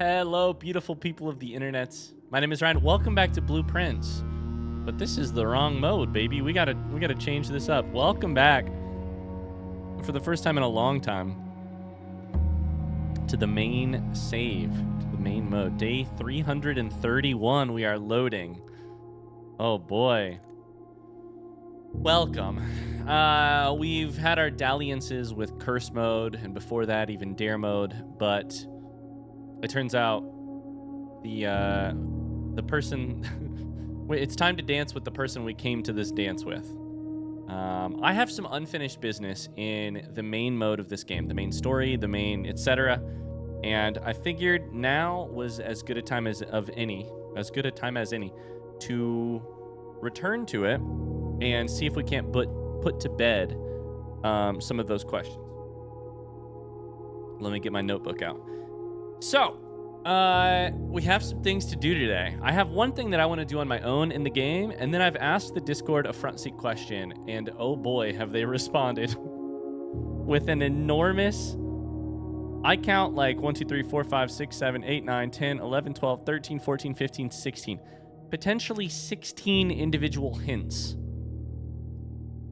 Hello, beautiful people of the internet. My name is Ryan. Welcome back to Blueprints. But this is the wrong mode, baby. We gotta change this up. Welcome back for the first time in a long time to the main save, to the main mode. Day 331. We are loading. Oh boy. Welcome. We've had our dalliances with curse mode, and before that even dare mode, but it turns out the person it's time to dance with the person we came to this dance with. I have some unfinished business in the main mode of this game, the main story, the main etc. And I figured now was as good a time as any to return to it and see if we can't put to bed some of those questions. Let me get my notebook out. So, we have some things to do today. I have one thing that I want to do on my own in the game, and then I've asked the Discord a front seat question, and oh boy, have they responded with an enormous... I count like 1, 2, 3, 4, 5, 6, 7, 8, 9, 10, 11, 12, 13, 14, 15, 16. Potentially 16 individual hints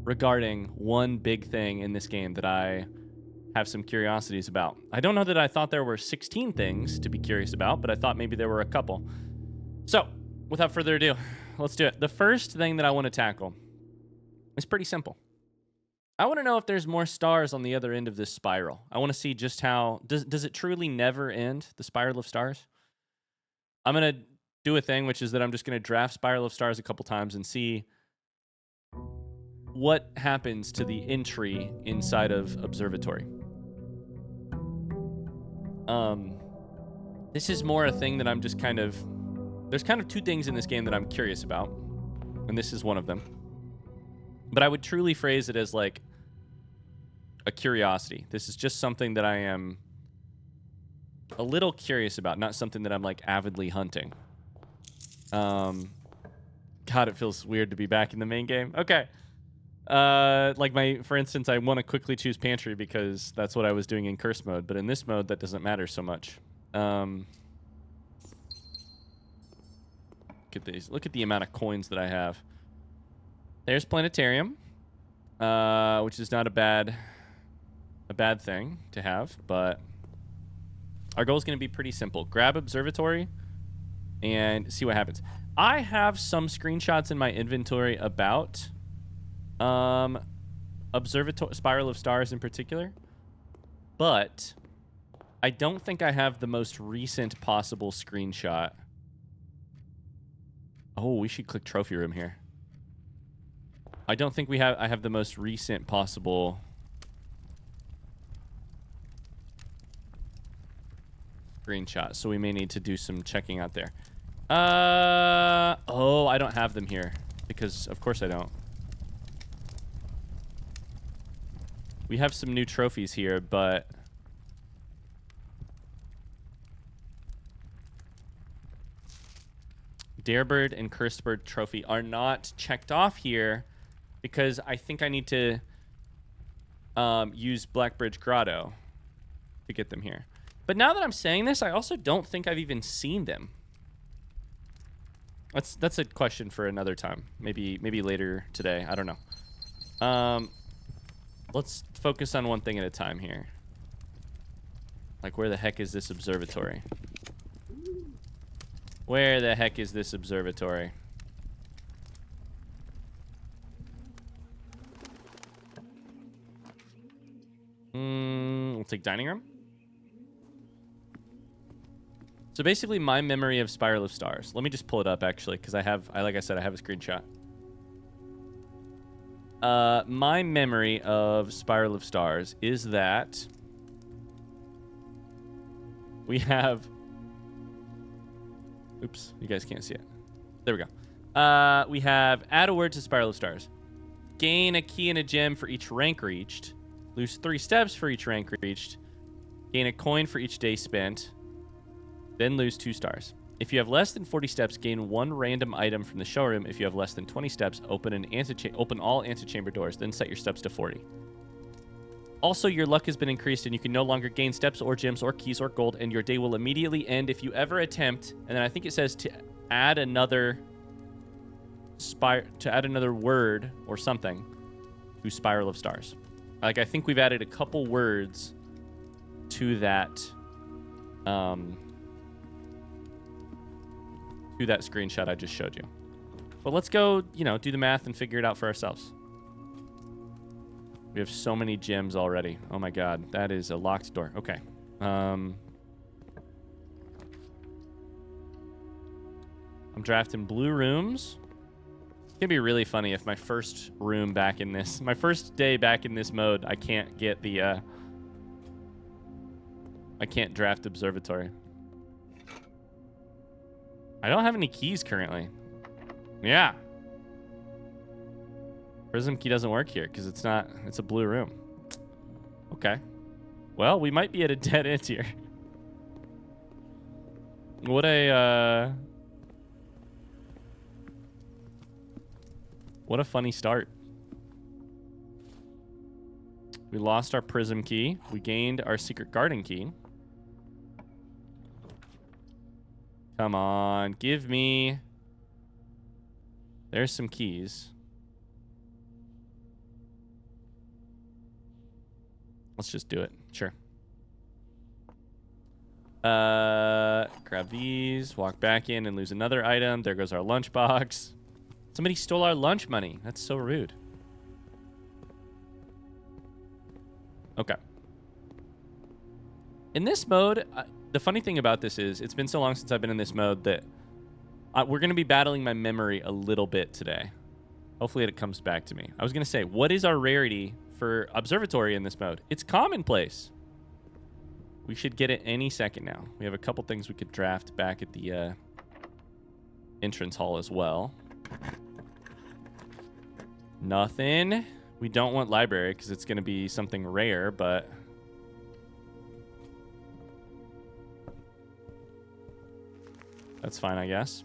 regarding one big thing in this game that I have some curiosities about. I don't know that I thought there were 16 things to be curious about, but I thought maybe there were a couple. So, without further ado, let's do it. The first thing that I want to tackle is pretty simple. I want to know if there's more stars on the other end of this spiral. I want to see just how... Does it truly never end, the spiral of stars? I'm going to do a thing, which is that I'm just going to draft spiral of stars a couple times and see what happens to the entry inside of observatory. This is more a thing that I'm just kind of... There's kind of two things in this game that I'm curious about, and this is one of them. But I would truly phrase it as like a curiosity. This is just something that I am a little curious about, not something that I'm like avidly hunting. God, it feels weird to be back in the main game. Okay. For instance, I want to quickly choose pantry because that's what I was doing in curse mode, but in this mode, that doesn't matter so much. Look at these. Look at the amount of coins that I have. There's planetarium, which is not a bad thing to have, but our goal is going to be pretty simple. Grab observatory and see what happens. I have some screenshots in my inventory about observatory spiral of stars in particular, but I don't think I have the most recent possible screenshot. Oh, we should click trophy room here. I don't think I have the most recent possible screenshot, so we may need to do some checking out there. Oh, I don't have them here because of course I don't. We have some new trophies here, but Darebird and Cursed trophy are not checked off here because I think I need to use Blackbridge Grotto to get them here. But now that I'm saying this, I also don't think I've even seen them. That's a question for another time. Maybe later today. I don't know. Let's focus on one thing at a time here. Like, where the heck is this observatory? Where the heck is this observatory? We'll take dining room. So basically, my memory of Spiral of Stars. Let me just pull it up, actually, because like I said, I have a screenshot. My memory of Spiral of Stars is that we have... Oops, you guys can't see it. There we go. We have add a word to Spiral of Stars. Gain a key and a gem for each rank reached. Lose 3 steps for each rank reached. Gain a coin for each day spent. Then lose 2 stars. If you have less than 40 steps, gain 1 random item from the showroom. If you have less than 20 steps, open all antechamber doors. Then set your steps to 40. Also, your luck has been increased and you can no longer gain steps or gems or keys or gold, and your day will immediately end if you ever attempt, and then I think it says to add another word or something to Spiral of Stars. Like, I think we've added a couple words to that screenshot I just showed you. But let's go, you know, do the math and figure it out for ourselves. We have so many gems already. Oh my god, that is a locked door. Okay. I'm drafting blue rooms. It's gonna be really funny if my first room back in this, my first day back in this mode, I can't get the, I can't draft observatory. I don't have any keys currently. Yeah. Prism key doesn't work here because it's a blue room. Okay. Well, we might be at a dead end here. What a funny start. We lost our prism key. We gained our secret garden key. Come on, give me. There's some keys. Let's just do it. Sure. Grab these, walk back in and lose another item. There goes our lunchbox. Somebody stole our lunch money. That's so rude. Okay. In this mode, the funny thing about this is it's been so long since I've been in this mode that we're going to be battling my memory a little bit today. Hopefully it comes back to me. I was going to say, what is our rarity for observatory in this mode? It's commonplace. We should get it any second now. We have a couple things we could draft back at the entrance hall as well. Nothing. We don't want library because it's going to be something rare, but that's fine, I guess.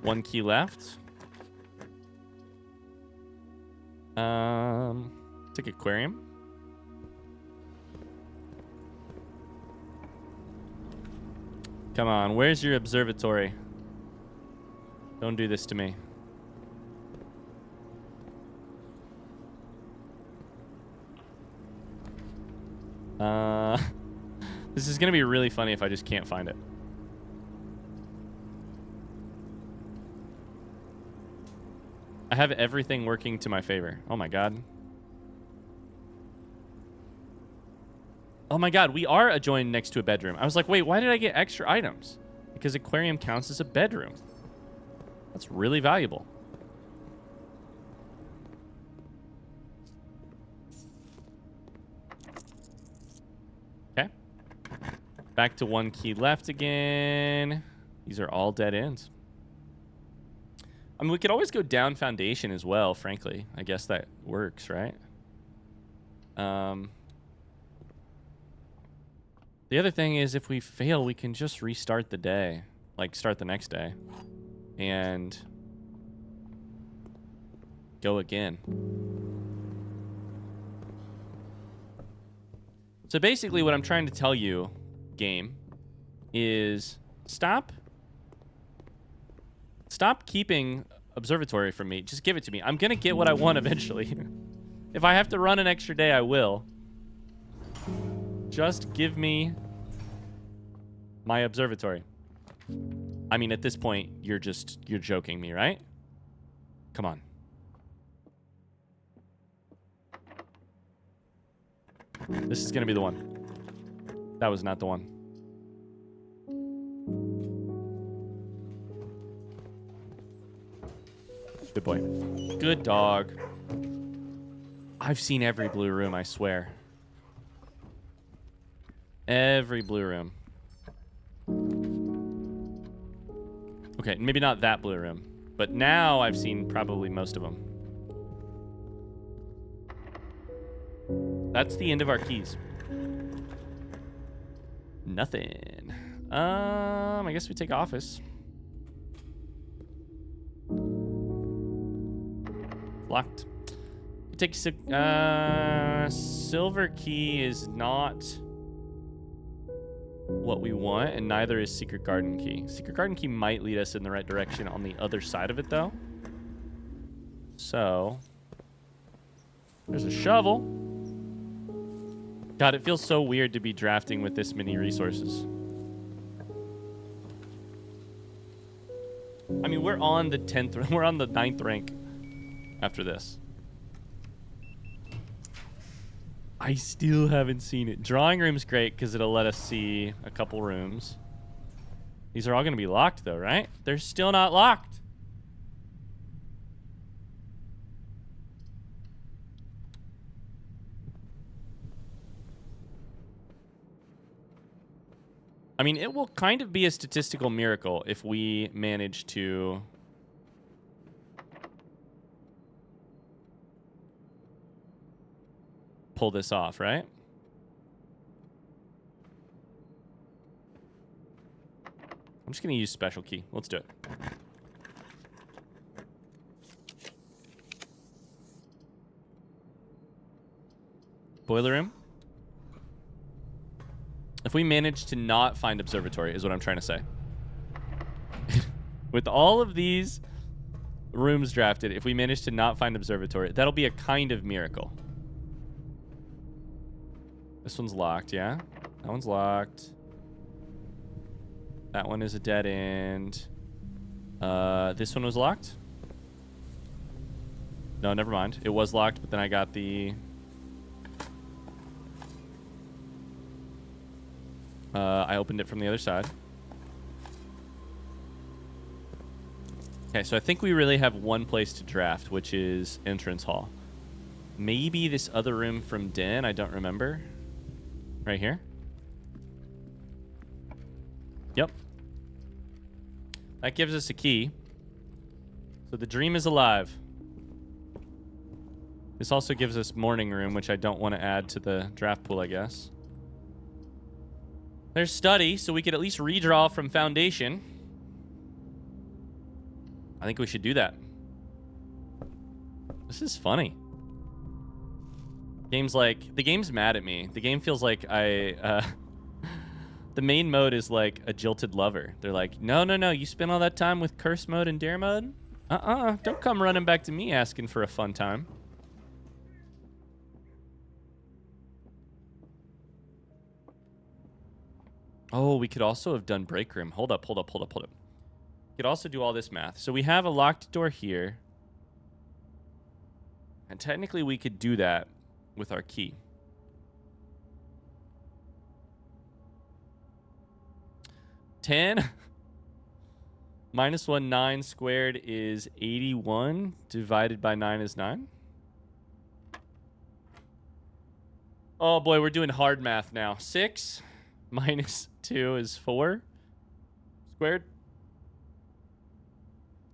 One key left. Take aquarium. Come on, where's your observatory? Don't do this to me. This is gonna be really funny if I just can't find it. I have everything working to my favor. Oh my god. Oh my god, we are adjoined next to a bedroom. I was like, wait, why did I get extra items? Because aquarium counts as a bedroom. That's really valuable. Okay. Back to one key left again. These are all dead ends. I mean, we could always go down foundation as well, frankly. I guess that works, right? The other thing is if we fail, we can just restart the day. Like, start the next day. And go again. So basically what I'm trying to tell you, game, is stop keeping observatory from me. Just give it to me. I'm gonna get what I want eventually. If I have to run an extra day, I will. Just give me my observatory. I mean, at this point, you're joking me, right? Come on. This is gonna be the one. That was not the one. Good boy. Good dog. I've seen every blue room, I swear. Every blue room. Okay, maybe not that blue room, but now I've seen probably most of them. That's the end of our keys. Nothing. I guess we take office. Locked. It takes silver key is not what we want, and neither is secret garden key. Secret garden key might lead us in the right direction on the other side of it, though. So, there's a shovel. God, it feels so weird to be drafting with this many resources. I mean, we're on the 10th, we're on the 9th rank after this. I still haven't seen it. Drawing room's great because it'll let us see a couple rooms. These are all going to be locked, though, right? They're still not locked. I mean, it will kind of be a statistical miracle if we manage to pull this off, right? I'm just going to use special key. Let's do it. Boiler room. If we manage to not find observatory is what I'm trying to say. With all of these rooms drafted, if we manage to not find observatory, that'll be a kind of miracle. This one's locked, yeah? That one's locked. That one is a dead end. This one was locked? No, never mind. It was locked, but then I got the... I opened it from the other side. Okay, so I think we really have one place to draft, which is entrance hall. Maybe this other room from Den, I don't remember. Right here? Yep. That gives us a key. So the dream is alive. This also gives us morning room, which I don't want to add to the draft pool, I guess. There's study, so we could at least redraw from foundation. I think we should do that. This is funny. The game's mad at me. The game feels like the main mode is like a jilted lover. They're like, no, you spent all that time with curse mode and dare mode? Don't come running back to me asking for a fun time. Oh, we could also have done break room. Hold up. We could also do all this math. So we have a locked door here. And technically we could do that with our key. (10) minus 1, 9 squared is 81. Divided by 9 is 9. Oh boy, we're doing hard math now. 6 minus 2 is 4. Squared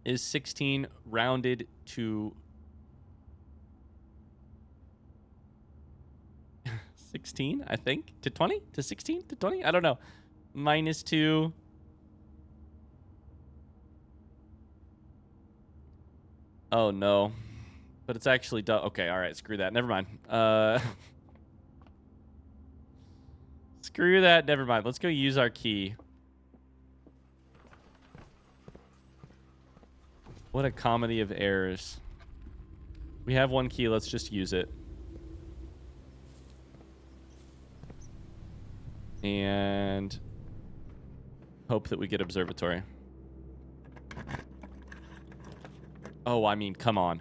is 16, rounded to 16, I think. To 20? To 16? To 20? I don't know. Minus 2. Oh, no. But it's actually... Okay, all right. Screw that. Never mind. Screw that. Never mind. Let's go use our key. What a comedy of errors. We have one key. Let's just use it. And hope that we get observatory. Oh, I mean, come on.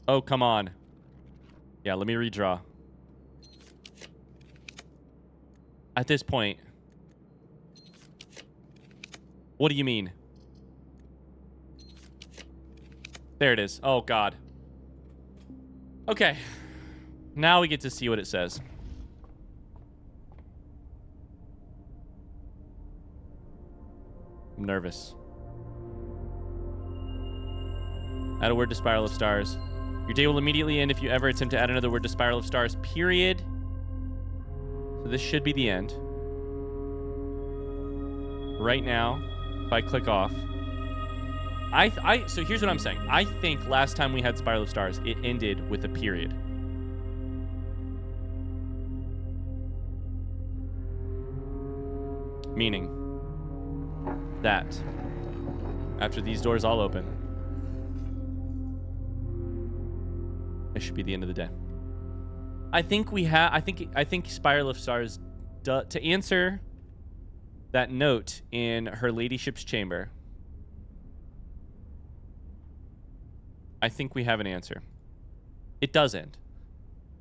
Oh, come on. Yeah, let me redraw. At this point. What do you mean? There it is. Oh, God. Okay. Now we get to see what it says. I'm nervous. Add a word to Spiral of Stars. Your day will immediately end if you ever attempt to add another word to Spiral of Stars, period. So this should be the end. Right now, if I click off, So here's what I'm saying. I think last time we had Spiral of Stars, it ended with a period. Meaning that after these doors all open, it should be the end of the day. I think I think Spiral of Stars, to answer that note in her ladyship's chamber, I think we have an answer. It does end.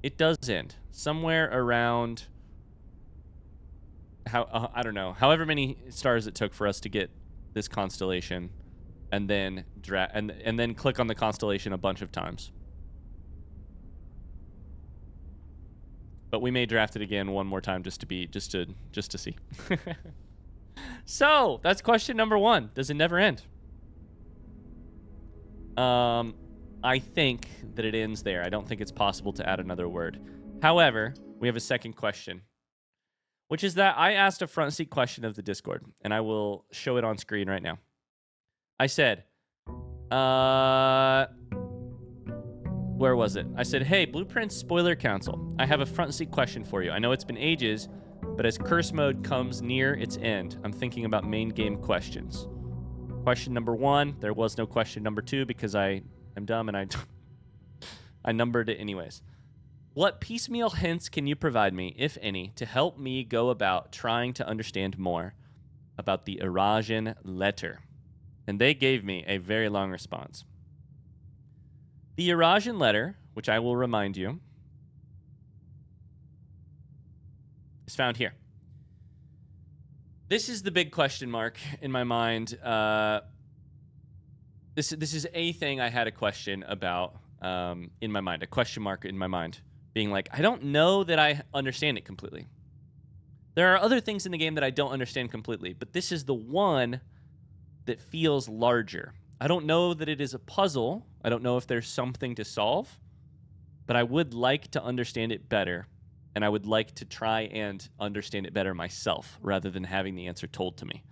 It does end somewhere around I don't know, however many stars it took for us to get this constellation, and then and then click on the constellation a bunch of times. But we may draft it again one more time just to see. So that's question number 1. Does it never end? I think that it ends there. I don't think it's possible to add another word. However, we have a second question, which is that I asked a front seat question of the Discord, and I will show it on screen right now. I said, where was it? I said, hey, Blueprint Spoiler Council, I have a front seat question for you. I know it's been ages, but as curse mode comes near its end, I'm thinking about main game questions. Question number 1, there was no question number 2 because I am dumb and I numbered it anyways. What piecemeal hints can you provide me, if any, to help me go about trying to understand more about the Eurasian letter? And they gave me a very long response. The Eurasian letter, which I will remind you, is found here. This is the big question mark in my mind. This is a thing I had a question about in my mind, a question mark in my mind, being like, I don't know that I understand it completely. There are other things in the game that I don't understand completely, but this is the one that feels larger. I don't know that it is a puzzle. I don't know if there's something to solve, but I would like to understand it better, and I would like to try and understand it better myself rather than having the answer told to me.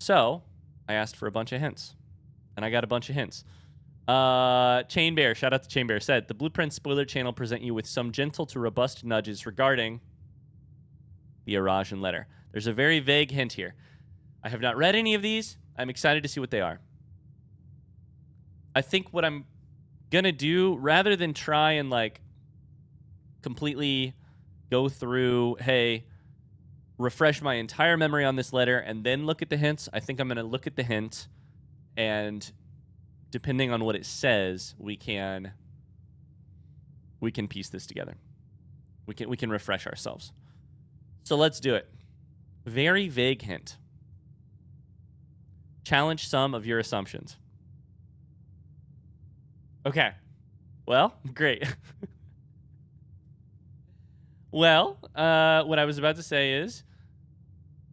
So I asked for a bunch of hints, and I got a bunch of hints. Chain Bear, shout out to Chain Bear, said, the Blueprint Spoiler Channel present you with some gentle to robust nudges regarding the Eurasian letter. There's a very vague hint here. I have not read any of these. I'm excited to see what they are. I think what I'm going to do, rather than try and like completely go through, hey, refresh my entire memory on this letter and then look at the hints, I think I'm going to look at the hint, and depending on what it says, we can piece this together. We can refresh ourselves. So let's do it. Very vague hint. Challenge some of your assumptions. Okay. Well, great. Well, what I was about to say is,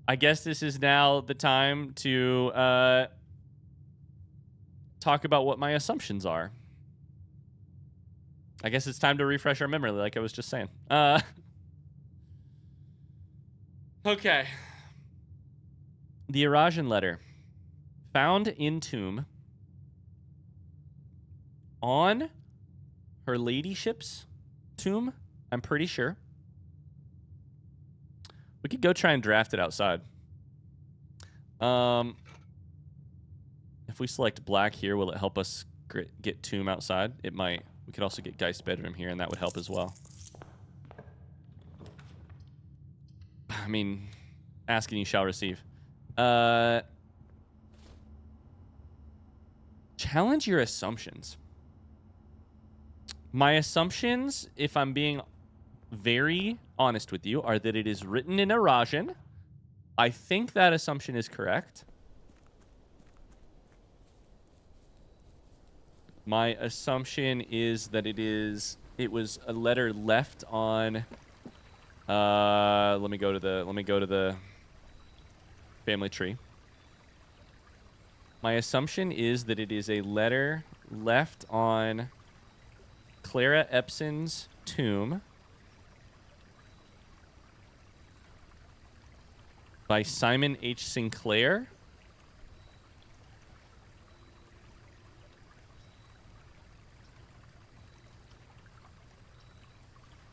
I guess this is now the time to talk about what my assumptions are. I guess it's time to refresh our memory, like I was just saying. Okay. The Eurasian letter, found in tomb on her ladyship's tomb, I'm pretty sure. We could go try and draft it outside. If we select black here, will it help us get tomb outside? It might. We could also get Geist bedroom here, and that would help as well. I mean, ask and you shall receive. Challenge your assumptions. My assumptions, if I'm being very honest with you, are that it is written in Eurasian. I think that assumption is correct. My assumption is that it was a letter left on let me go to the family tree. My assumption is that it is a letter left on Clara Epson's tomb by Simon H. Sinclair.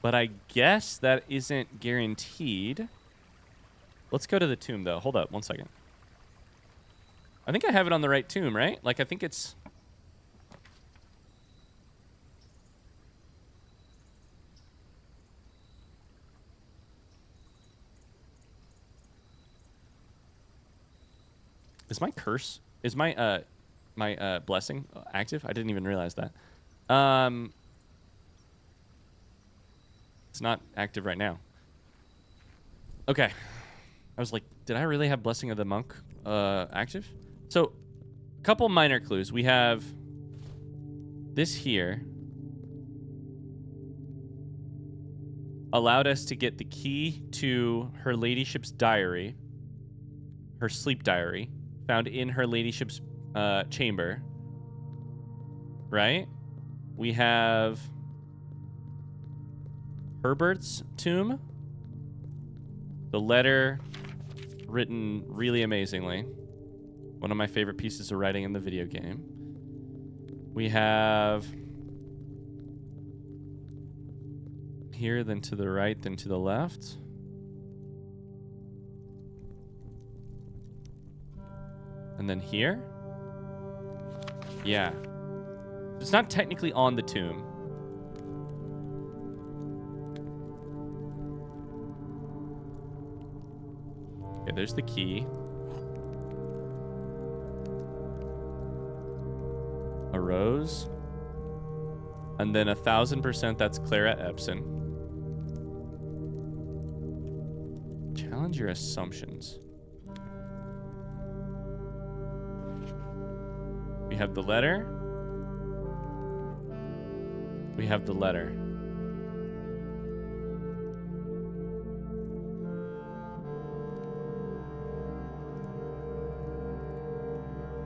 But I guess that isn't guaranteed. Let's go to the tomb, though. Hold up 1 second. I think I have it on the right tomb, right? Like, I think it's... Is my curse... Is my, blessing active? I didn't even realize that. It's not active right now. Okay. I was like, did I really have Blessing of the Monk active? So, a couple minor clues. We have this here. Allowed us to get the key to her ladyship's diary. Her sleep diary. Found in her ladyship's chamber. Right? We have Herbert's tomb. The letter written really amazingly. One of my favorite pieces of writing in the video game. We have here, then to the right, then to the left. And then here. Yeah. It's not technically on the tomb. Okay, there's the key. A rose. And then 1000% that's Clara Epson. Challenge your assumptions. We have the letter. We have the letter.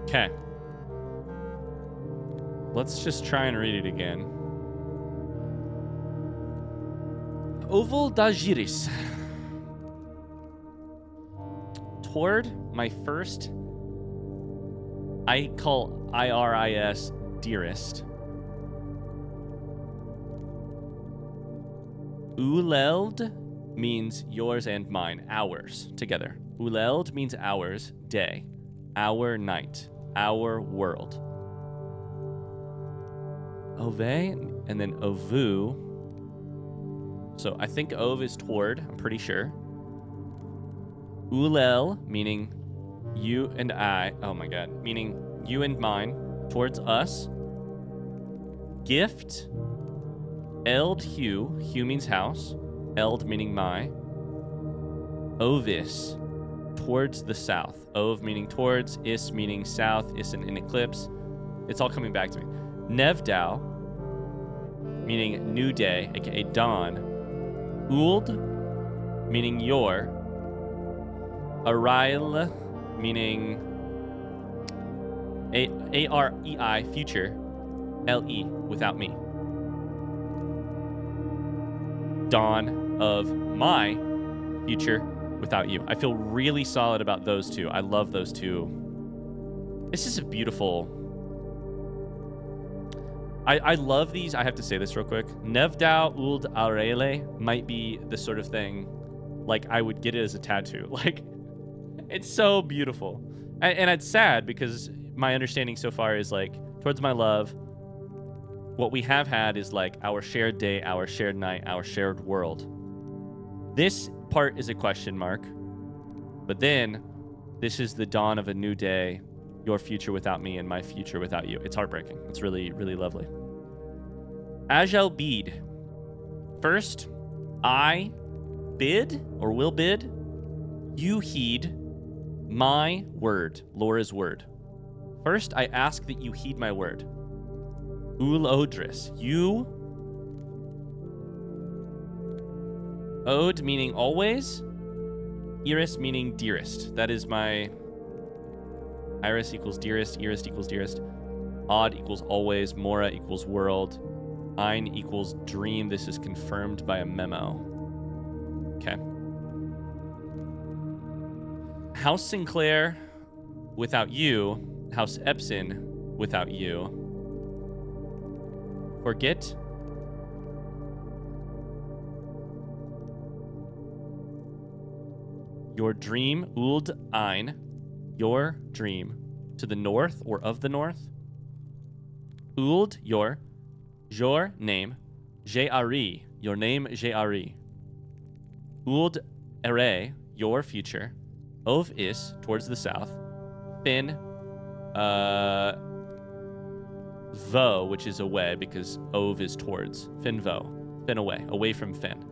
Okay. Let's just try and read it again. Oval da Giris. Toward my first, I call IRIS dearest. Uleld means yours and mine, ours, together. Uleld means ours, day, our night, our world. Ove, and then ovu. So I think ov is toward, I'm pretty sure. Ulel, meaning you and I, oh my god, meaning you and mine, towards us. Gift, eld hue, hue means house, eld meaning my. Ovis, towards the south. Ov meaning towards, is meaning south, is in eclipse. It's all coming back to me. Nevdao, meaning new day, aka dawn. Uld, meaning your. Arail, meaning A-R-E-I, future. L-E, without me. Dawn of my future without you. I feel really solid about those two. I love those two. This is a beautiful... I love these. I have to say this real quick. Nevdao uld Arele might be the sort of thing, like, I would get it as a tattoo. Like, it's so beautiful. And it's sad because my understanding so far is, like, towards my love, what we have had is, like, our shared day, our shared night, our shared world. This part is a question mark. But then, this is the dawn of a new day, your future without me and my future without you. It's heartbreaking. It's really, really lovely. Ajal Bede. First, I bid, or will bid, you heed my word, Laura's word. First, I ask that you heed my word. Ul Odris, you. Ode meaning always. Iris meaning dearest. That is my... Iris equals dearest, Iris equals dearest. Odd equals always, Mora equals world. Ein equals dream. This is confirmed by a memo. Okay. House Sinclair without you. House Epson without you. Forget Your dream, Uld Ein, your dream, to the north or of the north. Uld, your name, Je'ari, your name, Je'ari. Uld Ere, your future. Ov is, towards the south. Fin, Vo, which is away, because Ov is towards. Fin Vo, Fin away from Fin.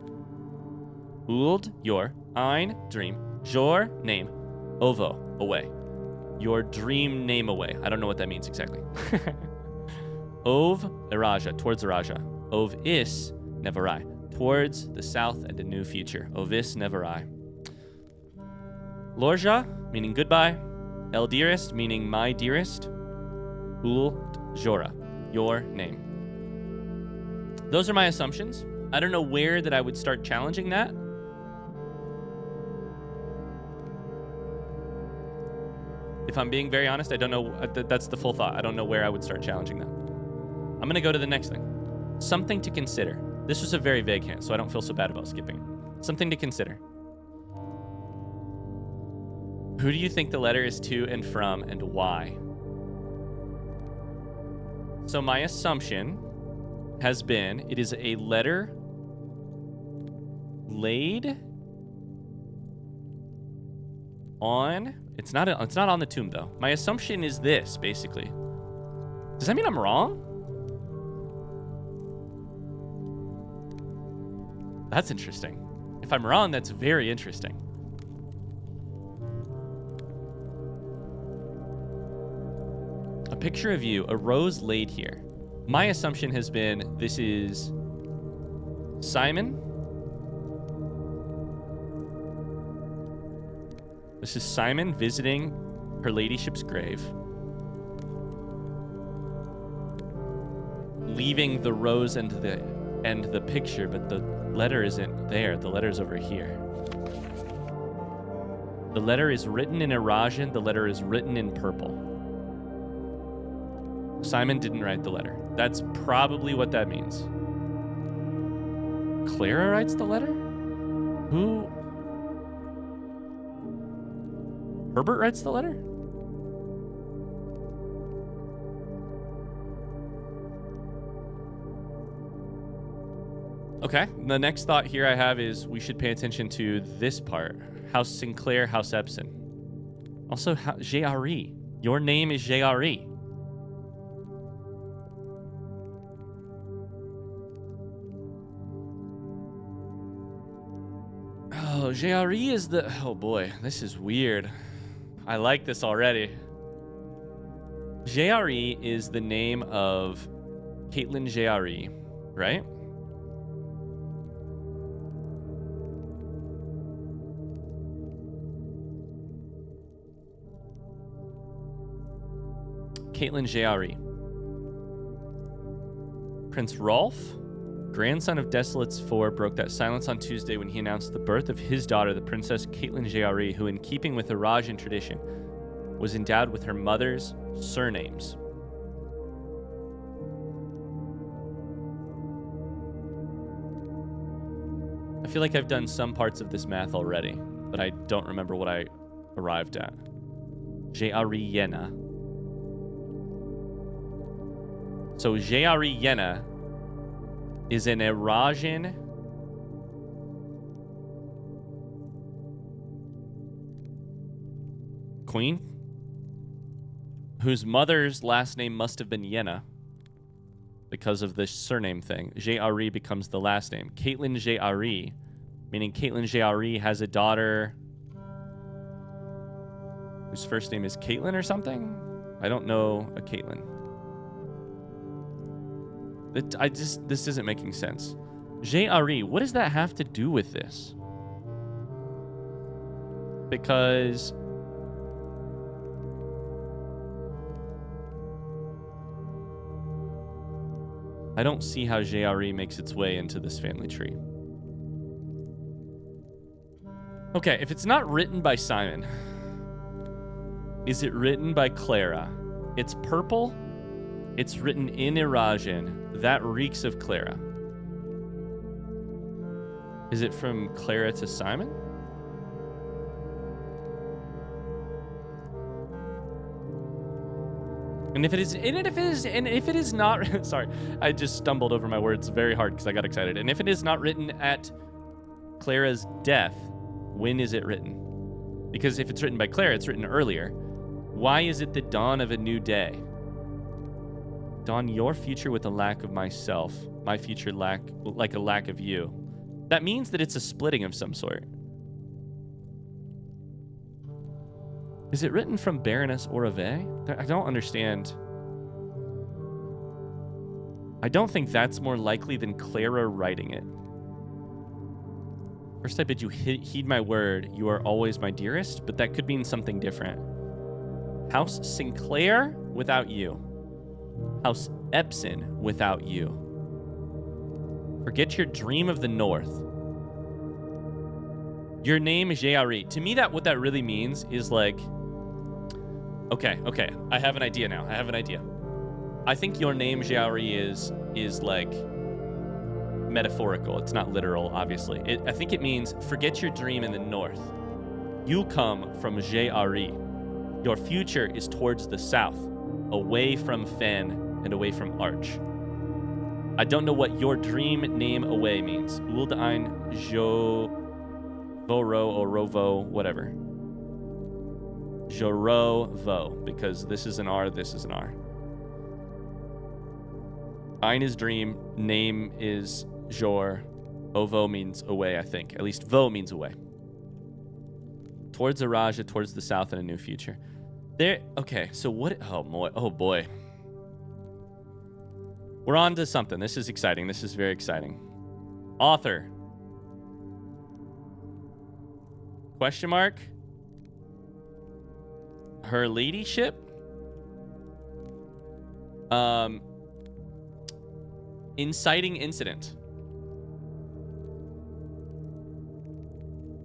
Uld, your, Ein, dream, Jor, name, Ovo, away. Your dream name away. I don't know what that means exactly. Ov, Iraja, towards Iraja. Ov is, Nevarai, towards the south and a new future. Ovis, Nevarai. Lorja, meaning goodbye. El dearest, meaning my dearest. Ul Jora, your name. Those are my assumptions. I don't know where that I would start challenging that. If I'm being very honest, I don't know. That's the full thought. I don't know where I would start challenging that. I'm going to go to the next thing. Something to consider. This was a very vague hint, so I don't feel so bad about skipping. Something to consider. Who do you think the letter is to and from, and why? So my assumption has been it is a letter laid on... It's not on the tomb, though. My assumption is this, basically. Does that mean I'm wrong? That's interesting. If I'm wrong, that's very interesting. A picture of you, a rose laid here. My assumption has been this is Simon. This is Simon visiting her ladyship's grave. Leaving the rose and the picture, but the letter isn't there. The letter's over here. The letter is written in Irasian. The letter is written in purple. Simon didn't write the letter. That's probably what that means. Clara writes the letter? Who? Herbert writes the letter? Okay, the next thought here I have is we should pay attention to this part. House Sinclair, House Epson. Also, Je'ari. Your name is Je'ari. Oh, Je'ari is the... Oh boy, this is weird. I like this already. Je'ari is the name of Caitlin Je'ari, right? Caitlin Je'ari. Prince Rolf, grandson of Desolates IV, broke that silence on Tuesday when he announced the birth of his daughter, the Princess Caitlin Je'ari, who, in keeping with Irasian tradition, was endowed with her mother's surnames. I feel like I've done some parts of this math already, but I don't remember what I arrived at. Je'ari Yena. So Je'ari Yena is an Irasian queen whose mother's last name must have been Yena because of the surname thing. Je'ari becomes the last name. Caitlin Je'ari, meaning Caitlin Je'ari has a daughter whose first name is Caitlin or something? I don't know a Caitlin. This isn't making sense. Je'ari, what does that have to do with this? Because I don't see how Je'ari makes its way into this family tree. Okay, if it's not written by Simon, is it written by Clara? It's purple. It's written in Irasian. That reeks of Clara. Is it from Clara to Simon? And if it is not, sorry, I just stumbled over my words very hard because I got excited. And if it is not written at Clara's death, when is it written? Because if it's written by Clara, it's written earlier. Why is it the dawn of a new day? Dawn your future with a lack of myself, my future like a lack of you. That means that it's a splitting of some sort. Is it written from Baroness Orave? I don't understand. I don't think that's more likely than Clara writing it. First I bid you heed my word. You are always my dearest, but that could mean something different. House Sinclair without you. House Epson without you. Forget your dream of the North. Your name is Jari. To me, what that really means is like, okay. I have an idea now. I think your name Jari is like metaphorical. It's not literal, obviously. I think it means forget your dream in the North. You come from Jari. Your future is towards the south, away from Fen and away from Arch. I don't know what your dream name away means. Uld ein Jo Voro or Rovo, whatever. Joro Vo, because this is an R, this is an R. Ein is dream, name is Jor. Ovo means away, I think. At least Vo means away. Towards Araja, towards the south and a new future. There, okay, so what, oh boy. We're on to something. This is exciting. This is very exciting. Author. Question mark. Her ladyship. Inciting incident.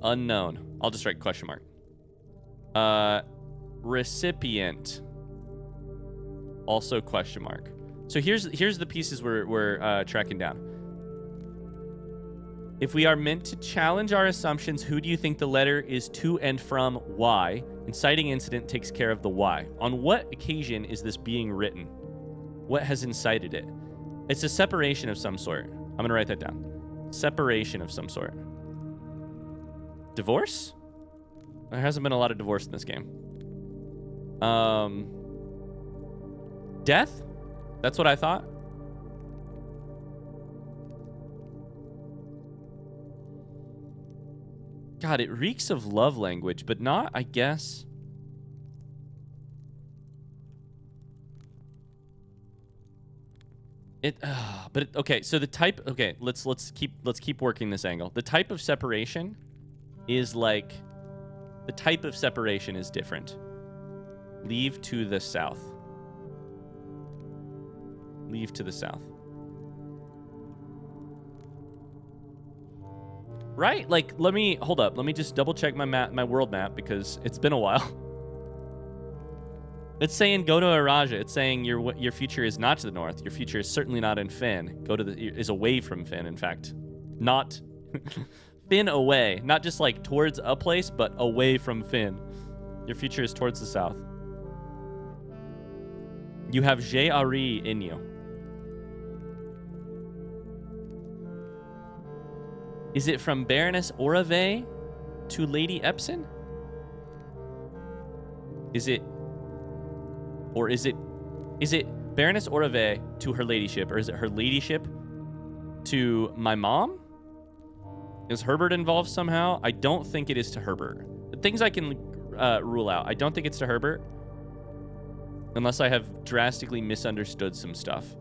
Unknown. I'll just write question mark. Recipient. Also question mark. So here's the pieces we're tracking down. If we are meant to challenge our assumptions, who do you think the letter is to and from? Why? Inciting incident takes care of the why. On what occasion is this being written? What has incited it? It's a separation of some sort. I'm going to write that down. Separation of some sort. Divorce? There hasn't been a lot of divorce in this game. Death? That's what I thought. God, it reeks of love language, but not, I guess. Okay, so the type, okay, let's keep working this angle. The type of separation is like, the type of separation is different. Leave to the south. Leave to the south. Right? Like, hold up. Let me just double check my world map because it's been a while. It's saying go to Araja. It's saying your future is not to the north. Your future is certainly not in Finn. Is away from Finn, in fact. Not Finn away. Not just like towards a place, but away from Finn. Your future is towards the south. You have Jari in you. Is it from Baroness Orave to Lady Epson? Is it Baroness Orave to her ladyship, or is it her ladyship to my mom? Is Herbert involved somehow? I don't think it is to Herbert. The things I can rule out. I don't think it's to Herbert, unless I have drastically misunderstood some stuff.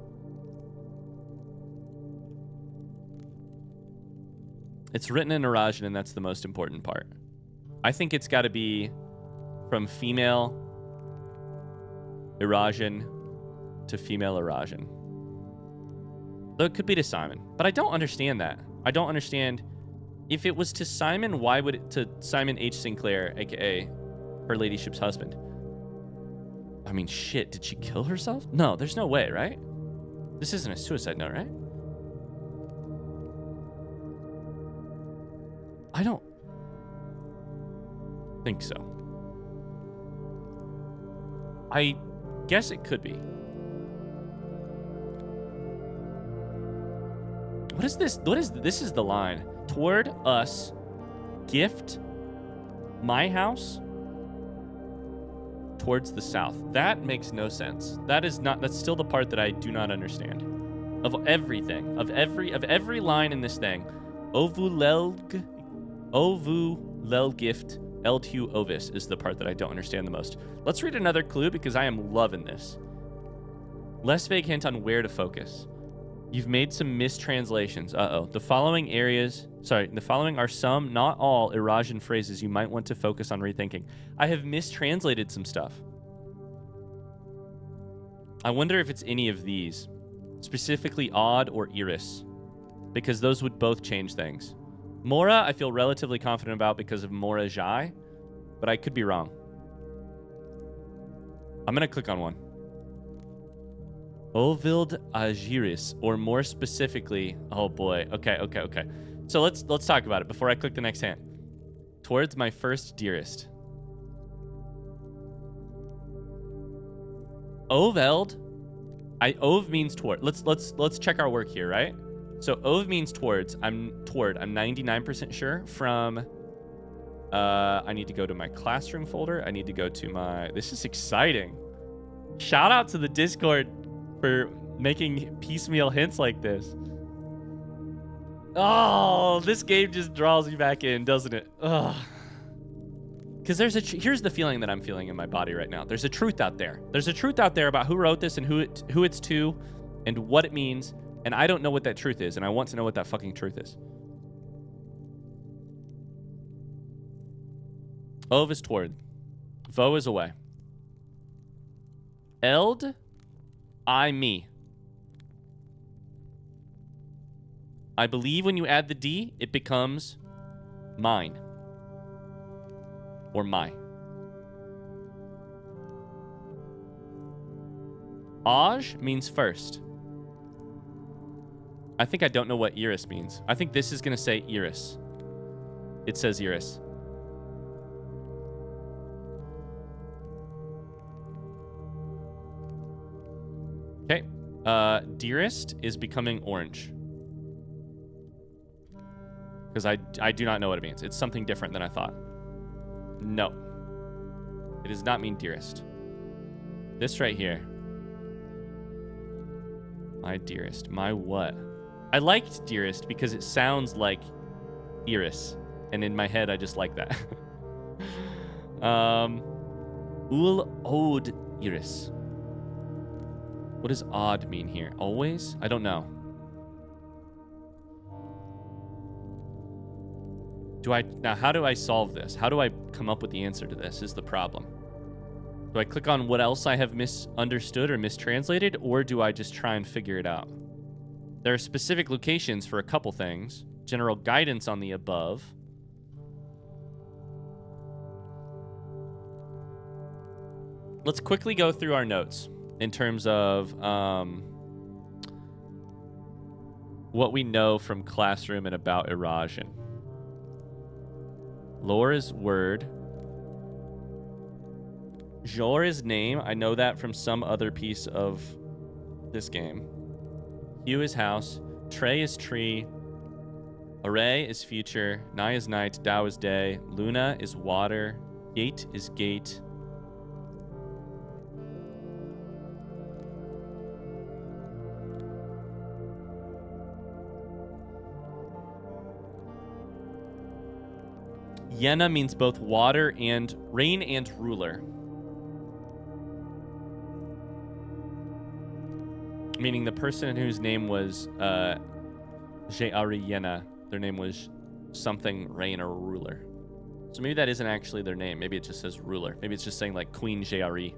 It's written in Arajan, and that's the most important part. I think it's got to be from female Arajan to female Arajan. Though it could be to Simon, but I don't understand that. I don't understand. If it was to Simon, why would it to Simon H. Sinclair, aka her ladyship's husband? I mean, shit, did she kill herself? No, there's no way, right? This isn't a suicide note, right? I don't think so. guess it could be. What is this? This is the line. Toward us, gift, my house, towards the south. That makes no sense. That's still the part that I do not understand. Of everything, of every line in this thing, ovu lel gift, eltu ovis is the part that I don't understand the most. Let's read another clue because I am loving this. Less vague hint on where to focus. You've made some mistranslations. The following are some, not all, Eurasian phrases you might want to focus on rethinking. I have mistranslated some stuff. I wonder if it's any of these. Specifically odd or iris. Because those would both change things. Mora, I feel relatively confident about because of Mora Jai. But I could be wrong. I'm going to click on one. Ovild Agiris, or more specifically, oh boy. Okay. So let's talk about it before I click the next hand. Towards my first dearest. Oveld. Ov means toward. Let's check our work here, right? So ov means towards. I'm 99% sure from I need to go to my classroom folder. I need to go to my this is exciting. Shout out to the Discord for making piecemeal hints like this. Oh, this game just draws me back in, doesn't it? Ugh. Because here's the feeling that I'm feeling in my body right now. There's a truth out there. There's a truth out there about who wrote this and who it's to and what it means. And I don't know what that truth is. And I want to know what that fucking truth is. Ov is toward. Vo is away. Eld. I, me. I believe when you add the D, it becomes mine. Or my. Aj means first. I think I don't know what iris means. I think this is going to say iris. It says iris. Okay. Dearest is becoming orange. Because I do not know what it means. It's something different than I thought. No. It does not mean dearest. This right here. My dearest. My what? I liked dearest because it sounds like iris. And in my head, I just like that. Ul od iris. What does odd mean here? Always? I don't know. Now, how do I solve this? How do I come up with the answer to this is the problem. Do I click on what else I have misunderstood or mistranslated, or do I just try and figure it out? There are specific locations for a couple things. General guidance on the above. Let's quickly go through our notes in terms of what we know from classroom and about Eurasian. Lore is word. Jor is name. I know that from some other piece of this game. Hue is house. Trey is tree. Array is future. Nai is night. Dao is day. Luna is water. Gate is gate. Yena means both water and rain and ruler. Meaning the person whose name was Je'ari Yena, their name was something rain or ruler. So maybe that isn't actually their name. Maybe it just says ruler. Maybe it's just saying like Queen Je'ari.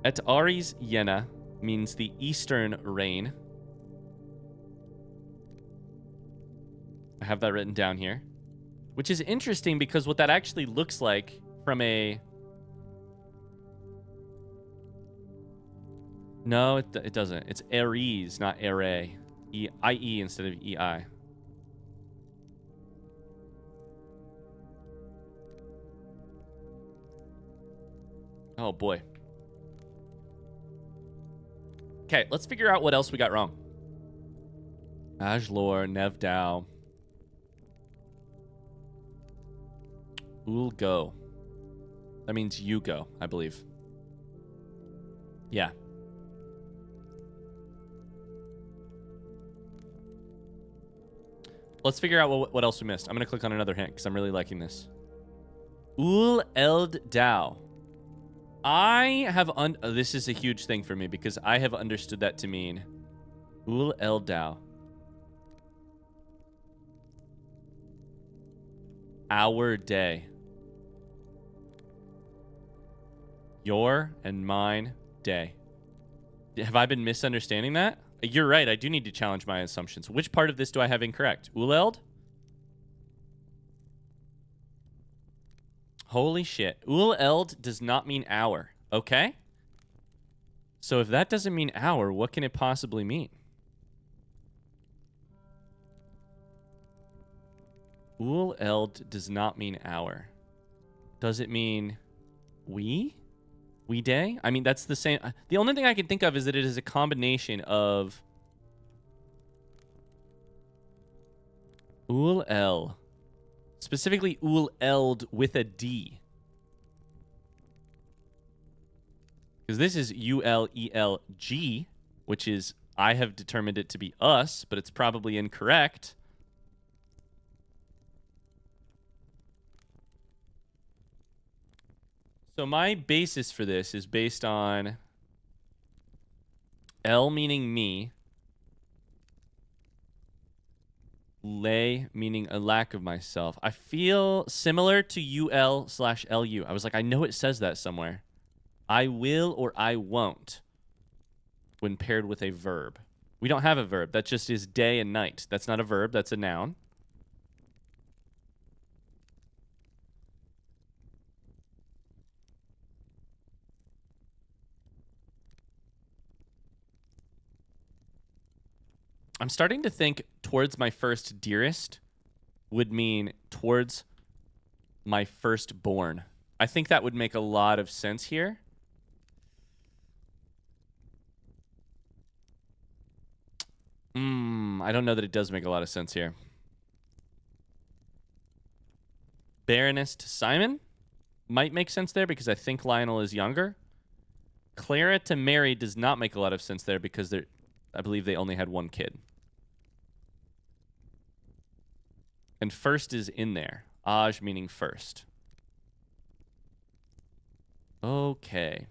Et Aries Yena means the eastern rain. I have that written down here. Which is interesting because what that actually looks like from a... No, it doesn't. It's Aries, not Ere. I-E instead of E-I. Oh, boy. Okay, let's figure out what else we got wrong. Ajlor, Nevdao. Ul go. That means you go, I believe. Yeah. Let's figure out what else we missed. I'm going to click on another hint because I'm really liking this. Ul Eld Dao. I have... this is a huge thing for me because I have understood that to mean Ul Eld Dao. Our day. Your and mine day. Have I been misunderstanding that? You're right. I do need to challenge my assumptions. Which part of this do I have incorrect? Uleld? Holy shit. Uleld does not mean hour. Okay. So if that doesn't mean hour, what can it possibly mean? Uleld does not mean hour. Does it mean we? We day? I mean, that's the same. The only thing I can think of is that it is a combination of Ul-El. Specifically Ul-Eld with a D. Because this is U-L-E-L-G, which is, I have determined it to be us, but it's probably incorrect. So my basis for this is based on L meaning me, lay meaning a lack of myself. I feel similar to UL/LU. I was like, I know it says that somewhere. I will or I won't when paired with a verb. We don't have a verb. That just is day and night. That's not a verb. That's a noun. I'm starting to think towards my first dearest would mean towards my firstborn. I think that would make a lot of sense here. I don't know that it does make a lot of sense here. Baroness to Simon might make sense there because I think Lionel is younger. Clara to Mary does not make a lot of sense there because I believe they only had one kid. And first is in there. Aj meaning first. Okay.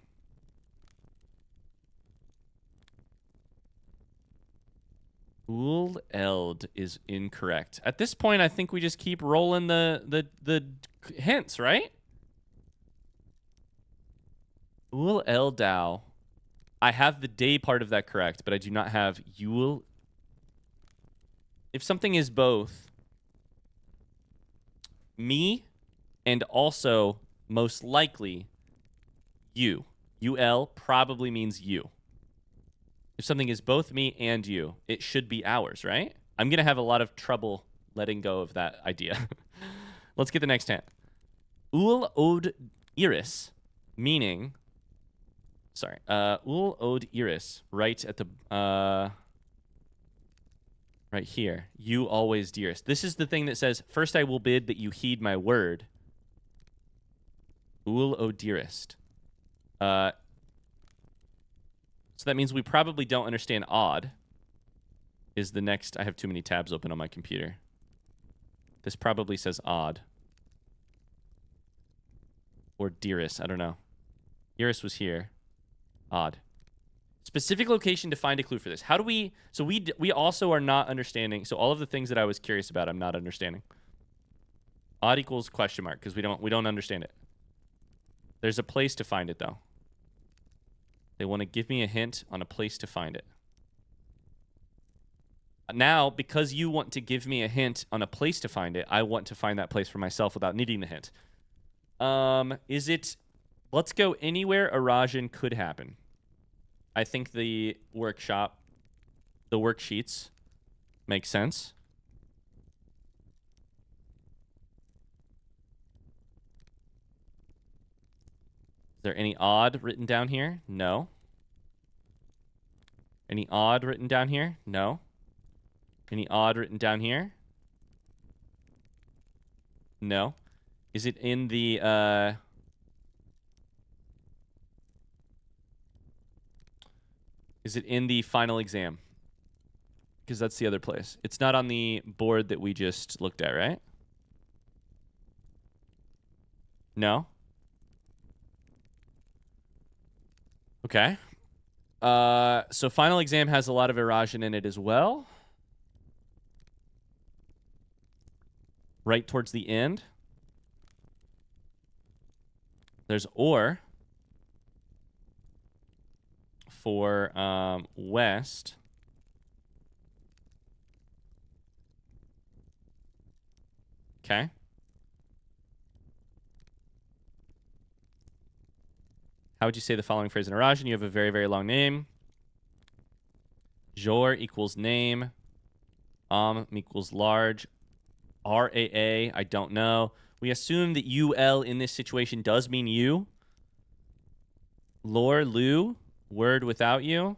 Ul-Eld is incorrect. At this point, I think we just keep rolling the hints, right? Ul-Eldao. I have the day part of that correct, but I do not have Yul. If something is both me and also most likely you. UL probably means you. If something is both me and you, it should be ours, right? I'm going to have a lot of trouble letting go of that idea. Let's get the next hint. Ul od iris, meaning... Sorry. Ul od iris, right at the... right here. You always dearest. This is the thing that says, first I will bid that you heed my word. Ul od dearest. So that means we probably don't understand odd. Is the next... I have too many tabs open on my computer. This probably says odd. Or dearest. I don't know. Dearest was here. Odd. Specific location to find a clue for this. How do we... So we also are not understanding... So all of the things that I was curious about, I'm not understanding. Odd equals question mark, because we don't understand it. There's a place to find it, though. They want to give me a hint on a place to find it. Now, because you want to give me a hint on a place to find it, I want to find that place for myself without needing the hint. Is it... Let's go anywhere Arajan could happen. I think the workshop, the worksheets make sense. Is there any odd written down here? No. Any odd written down here? No. Any odd written down here? No. Is it in the, is it in the final exam? Because that's the other place. It's not on the board that we just looked at, right? No? Okay. So final exam has a lot of erosion in it as well. Right towards the end. There's or for west. Okay. How would you say the following phrase in erosion? You have a very, very long name. Jor equals name. Equals large. RAA, I don't know. We assume that UL in this situation does mean you. Lore, Lu, word without you.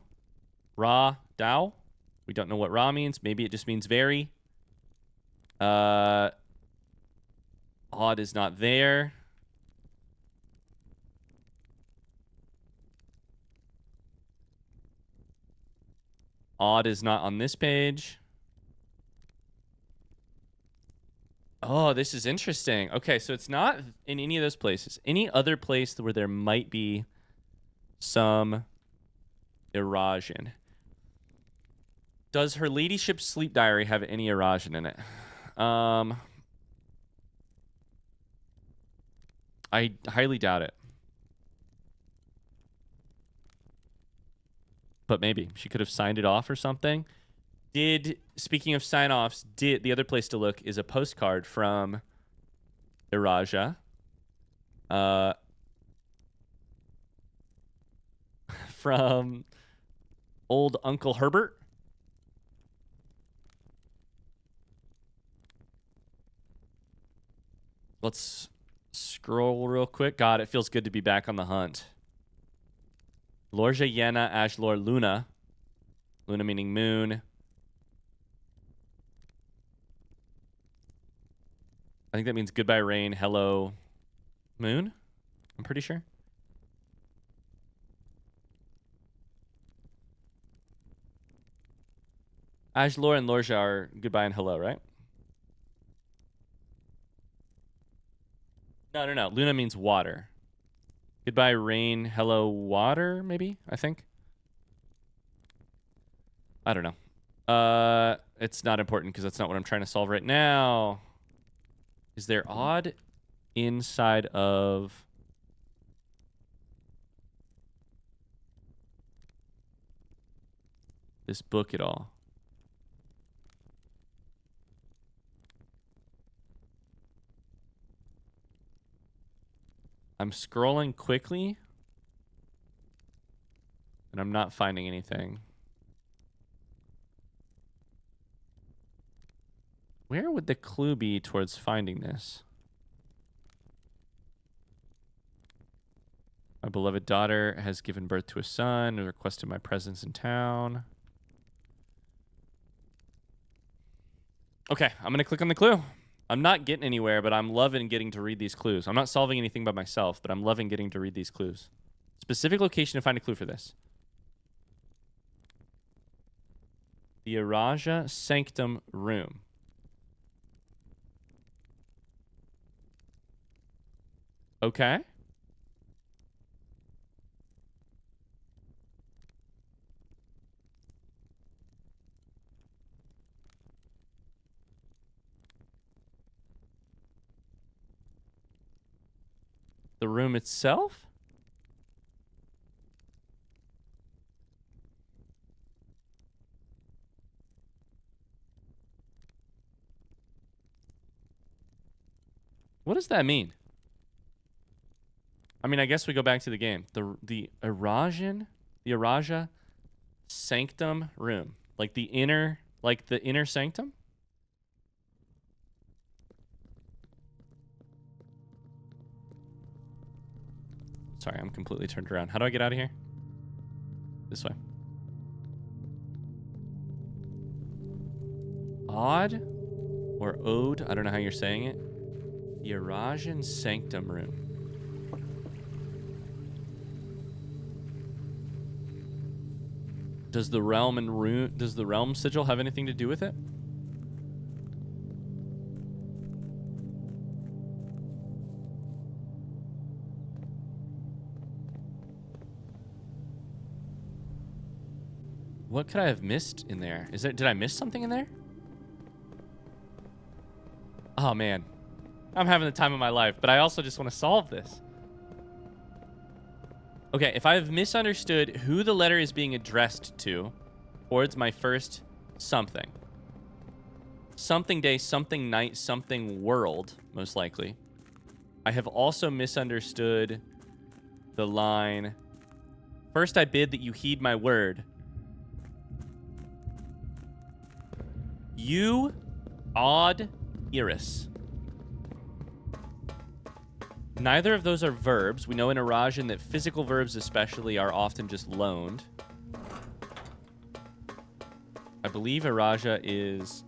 Ra, Dao. We don't know what Ra means. Maybe it just means very. Odd is not there. Odd is not on this page. Oh, this is interesting. Okay, so it's not in any of those places. Any other place where there might be some erosion. Does her ladyship's sleep diary have any erosion in it? I highly doubt it. But maybe. She could have signed it off or something. Speaking of sign-offs, the other place to look is a postcard from Iraja. From old Uncle Herbert. Let's scroll real quick. God, it feels good to be back on the hunt. Lorja Yena Ashlor Luna. Luna meaning moon. I think that means goodbye rain, hello moon. I'm pretty sure. Ashlor and Lorja are goodbye and hello, right? No. Luna means water. Goodbye rain, hello water, maybe, I think. I don't know. It's not important because that's not what I'm trying to solve right now. Is there odd inside of this book at all? I'm scrolling quickly, and I'm not finding anything. Where would the clue be towards finding this? My beloved daughter has given birth to a son and requested my presence in town. Okay, I'm going to click on the clue. I'm not getting anywhere, but I'm loving getting to read these clues. I'm not solving anything by myself, but I'm loving getting to read these clues. Specific location to find a clue for this. The Iraja Sanctum Room. Okay. The room itself? What does that mean? I mean, I guess we go back to the game. The Iraja Sanctum Room. Like the inner sanctum? Sorry, I'm completely turned around. How do I get out of here? This way. Odd or ode? I don't know how you're saying it. The Eurasian Sanctum Room. Does the realm sigil have anything to do with it? What could I have missed in there? Did I miss something in there? Oh man. I'm having the time of my life, but I also just want to solve this. Okay, if I've misunderstood who the letter is being addressed to towards my first something. Something day, something night, something world, most likely. I have also misunderstood the line, first I bid that you heed my word. You, odd, Iris. Neither of those are verbs. We know in Eurasian that physical verbs especially are often just loaned. I believe Eurasia is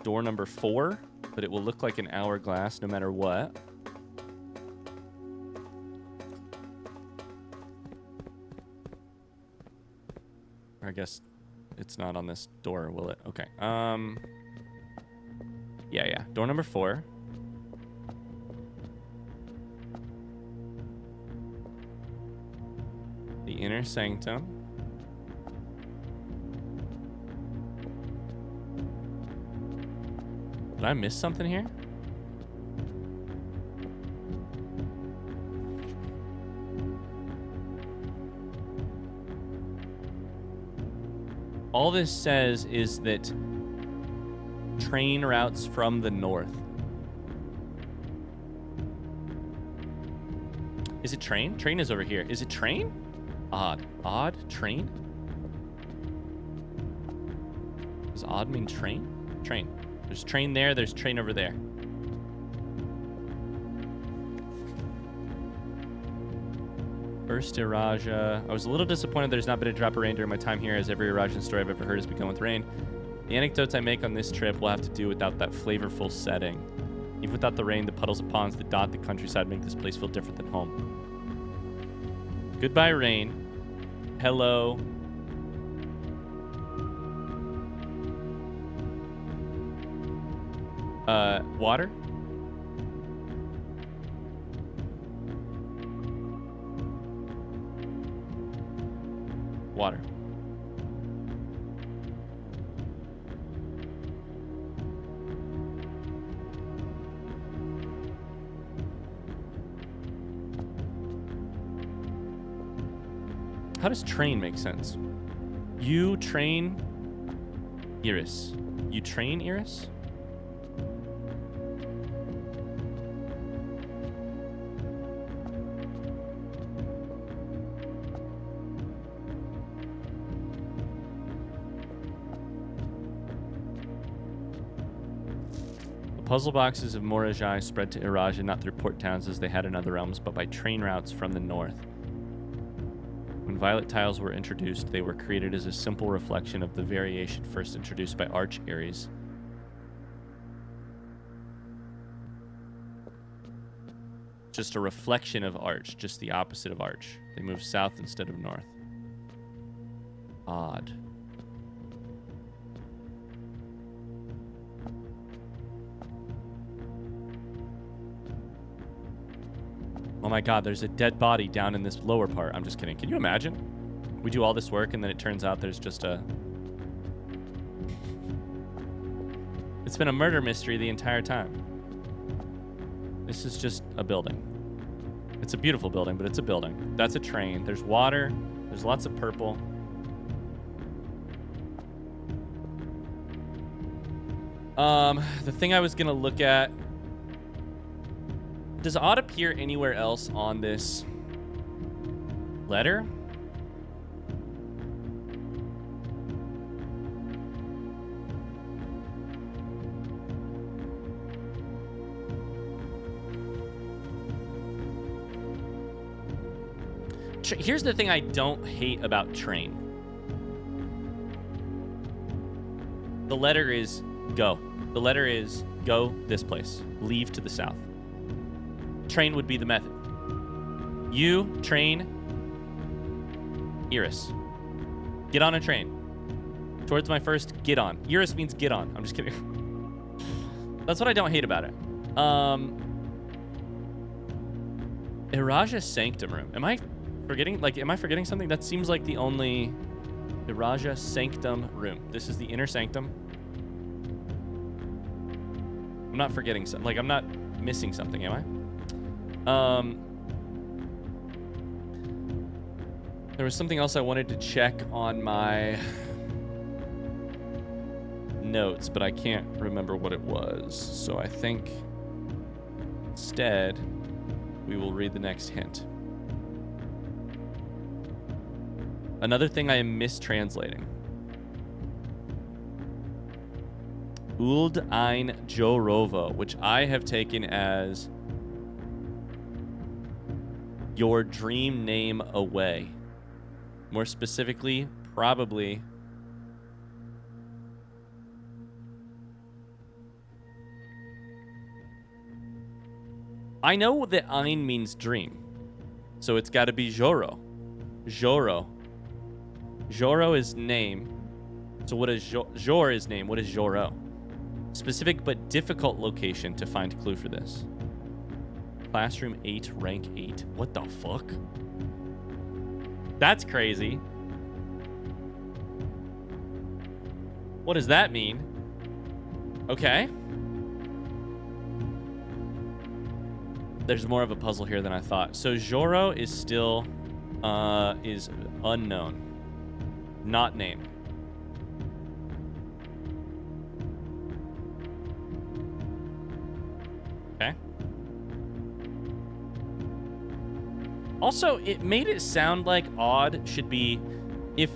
door number 4, but it will look like an hourglass no matter what. Or I guess it's not on this door, will it? Okay. Yeah. Door number 4. The inner sanctum. Did I miss something here? All this says is that train routes from the north. Is it train? Train is over here. Is it train? Odd. Odd? Train? Does odd mean train? Train. There's train there. There's train over there. First Eurasia. I was a little disappointed there's not been a drop of rain during my time here, as every Eurasian story I've ever heard has begun with rain. The anecdotes I make on this trip will have to do without that flavorful setting. Even without the rain, the puddles of ponds that dot the countryside make this place feel different than home. Goodbye, rain. Hello. Water? Water. How does train make sense? You train Iris. You train Iris? Puzzle boxes of Morajai spread to Eurasia not through port towns as they had in other realms, but by train routes from the north. When violet tiles were introduced, they were created as a simple reflection of the variation first introduced by Arch Ares. Just a reflection of Arch, just the opposite of Arch. They moved south instead of north. Odd. Oh my god, there's a dead body down in this lower part. I'm just kidding. Can you imagine? We do all this work and then it turns out there's just a... It's been a murder mystery the entire time. This is just a building. It's a beautiful building, but it's a building. That's a train. There's water. There's lots of purple. The thing I was gonna look at... Does odd appear anywhere else on this letter? Here's the thing I don't hate about train. The letter is go. The letter is go this place. Leave to the south. Train would be the method. You, train, Iris. Get on a train. Towards my first get on. Iris means get on. I'm just kidding. That's what I don't hate about it. Iraja Sanctum Room. Am I forgetting something? That seems like the only Iraja Sanctum Room. This is the inner sanctum. I'm not forgetting something. Like, I'm not missing something, am I? There was something else I wanted to check on my notes, but I can't remember what it was. So I think instead we will read the next hint. Another thing I am mistranslating. Uld ein Jorovo, which I have taken as your dream name away. More specifically, probably I know that ein means dream, so it's got to be Joro. Joro. Joro is name. So what is Jor is name? What is Joro? Specific but difficult location to find clue for this. Classroom 8, rank 8. What the fuck? That's crazy. What does that mean? Okay. There's more of a puzzle here than I thought. So Joro is still is unknown. Not named. Okay. Also, it made it sound like odd should be if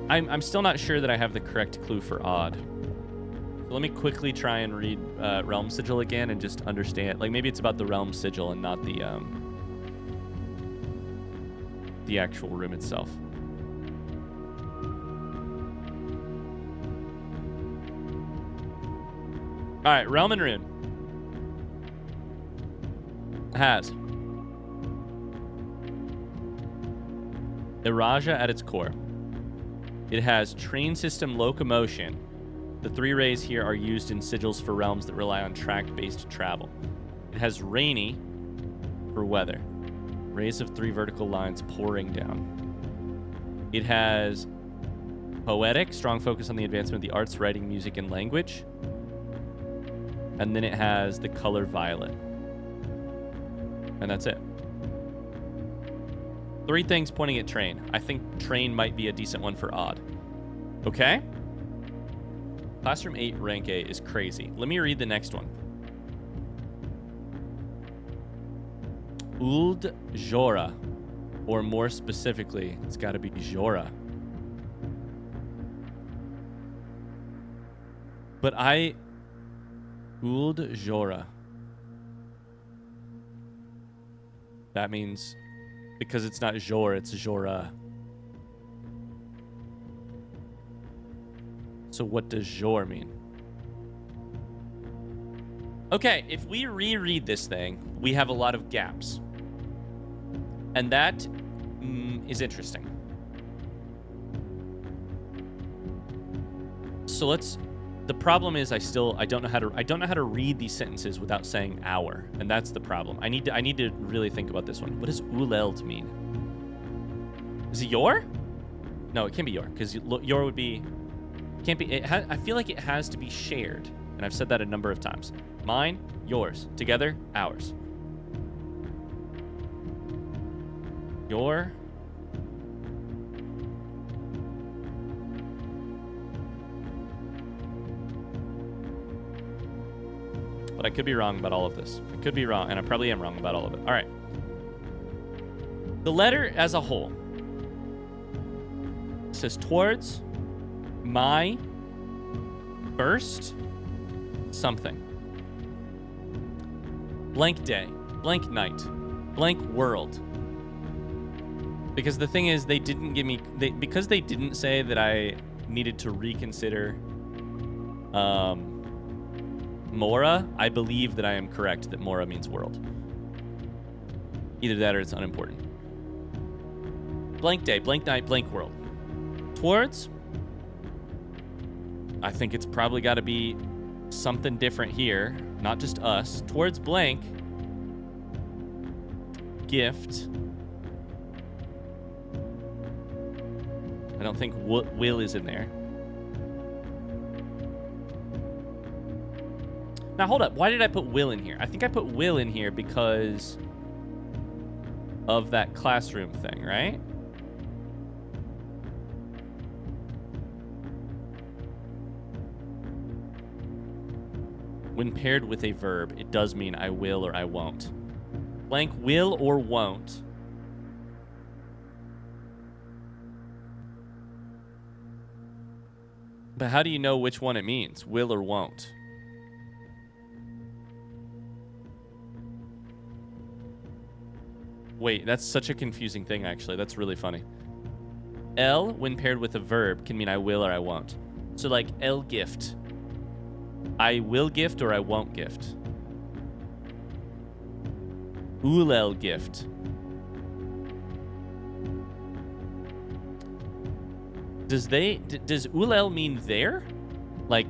I'm still not sure that I have the correct clue for odd. So let me quickly try and read Realm Sigil again and just understand. Like, maybe it's about the Realm Sigil and not the actual room itself. All right, Realm and Rune has Iraja at its core. It has train system locomotion. The 3 rays here are used in sigils for realms that rely on track-based travel. It has rainy for weather. Rays of 3 vertical lines pouring down. It has poetic, strong focus on the advancement of the arts, writing, music, and language. And then it has the color violet. And that's it. 3 things pointing at train. I think train might be a decent one for odd. Okay? Classroom 8, rank 8 is crazy. Let me read the next one. Uld Jora. Or more specifically, it's got to be Jora. But Uld Jora. That means, because it's not Jor, it's Jora. So what does Jor mean? Okay, if we reread this thing, we have a lot of gaps. And that is interesting. So the problem is I don't know how to read these sentences without saying our, and that's the problem. I need to really think about this one. What does Uleld mean? Is it your? No, it can't be your, because your would be. Can't be. I feel like it has to be shared, and I've said that a number of times. Mine, yours, together, ours. Your. But I could be wrong about all of this. I could be wrong, and I probably am wrong about all of it. All right. The letter as a whole says towards my first something. Blank day. blank night, blank world. Because the thing is, they didn't give me, because they didn't say that I needed to reconsider Mora, I believe that I am correct that Mora means world. Either that or it's unimportant. Blank day, blank night, blank world. Towards, I think it's probably got to be something different here, not just us. Towards blank, gift. I don't think will is in there. Now, hold up. Why did I put will in here? I think I put will in here because of that classroom thing, right? When paired with a verb, it does mean I will or I won't. Blank will or won't. But how do you know which one it means? Will or won't? Wait, that's such a confusing thing, actually. That's really funny. L, when paired with a verb, can mean I will or I won't. So, like, L gift. I will gift or I won't gift. Ulel gift. Does Ulel mean there? Like,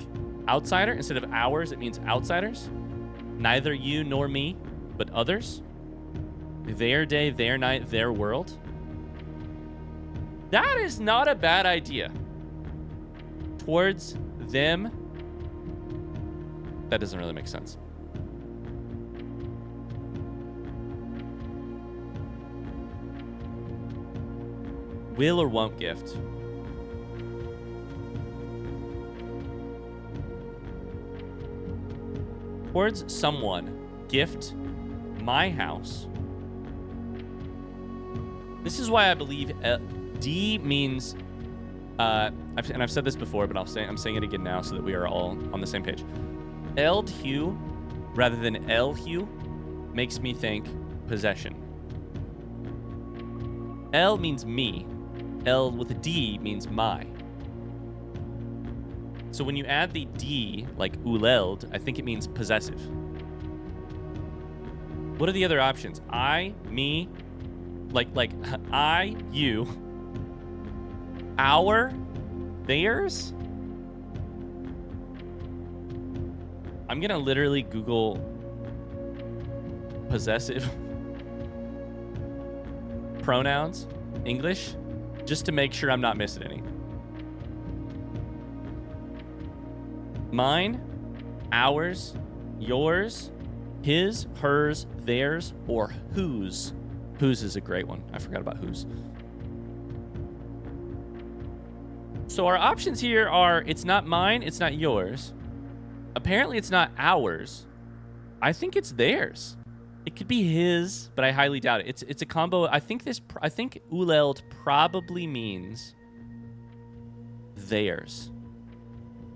outsider? Instead of ours, it means outsiders? Neither you nor me, but others? Their day, their night, their world? That is not a bad idea. Towards them. That doesn't really make sense. Will or won't gift? Towards someone. Gift. My house. This is why I believe D means, I've said this before, but I'm saying it again now so that we are all on the same page. Eld hue rather than L hue makes me think possession. L means me. L with a D means my. So when you add the D, like uleld, I think it means possessive. What are the other options? I, me, like I, you, our, theirs? I'm gonna literally Google possessive pronouns, English, just to make sure I'm not missing any. Mine, ours, yours, his, hers, theirs, or whose. Whose is a great one. I forgot about whose. So our options here are, it's not mine, it's not yours. Apparently it's not ours. I think it's theirs. It could be his, but I highly doubt it. It's a combo. I think uleld probably means theirs.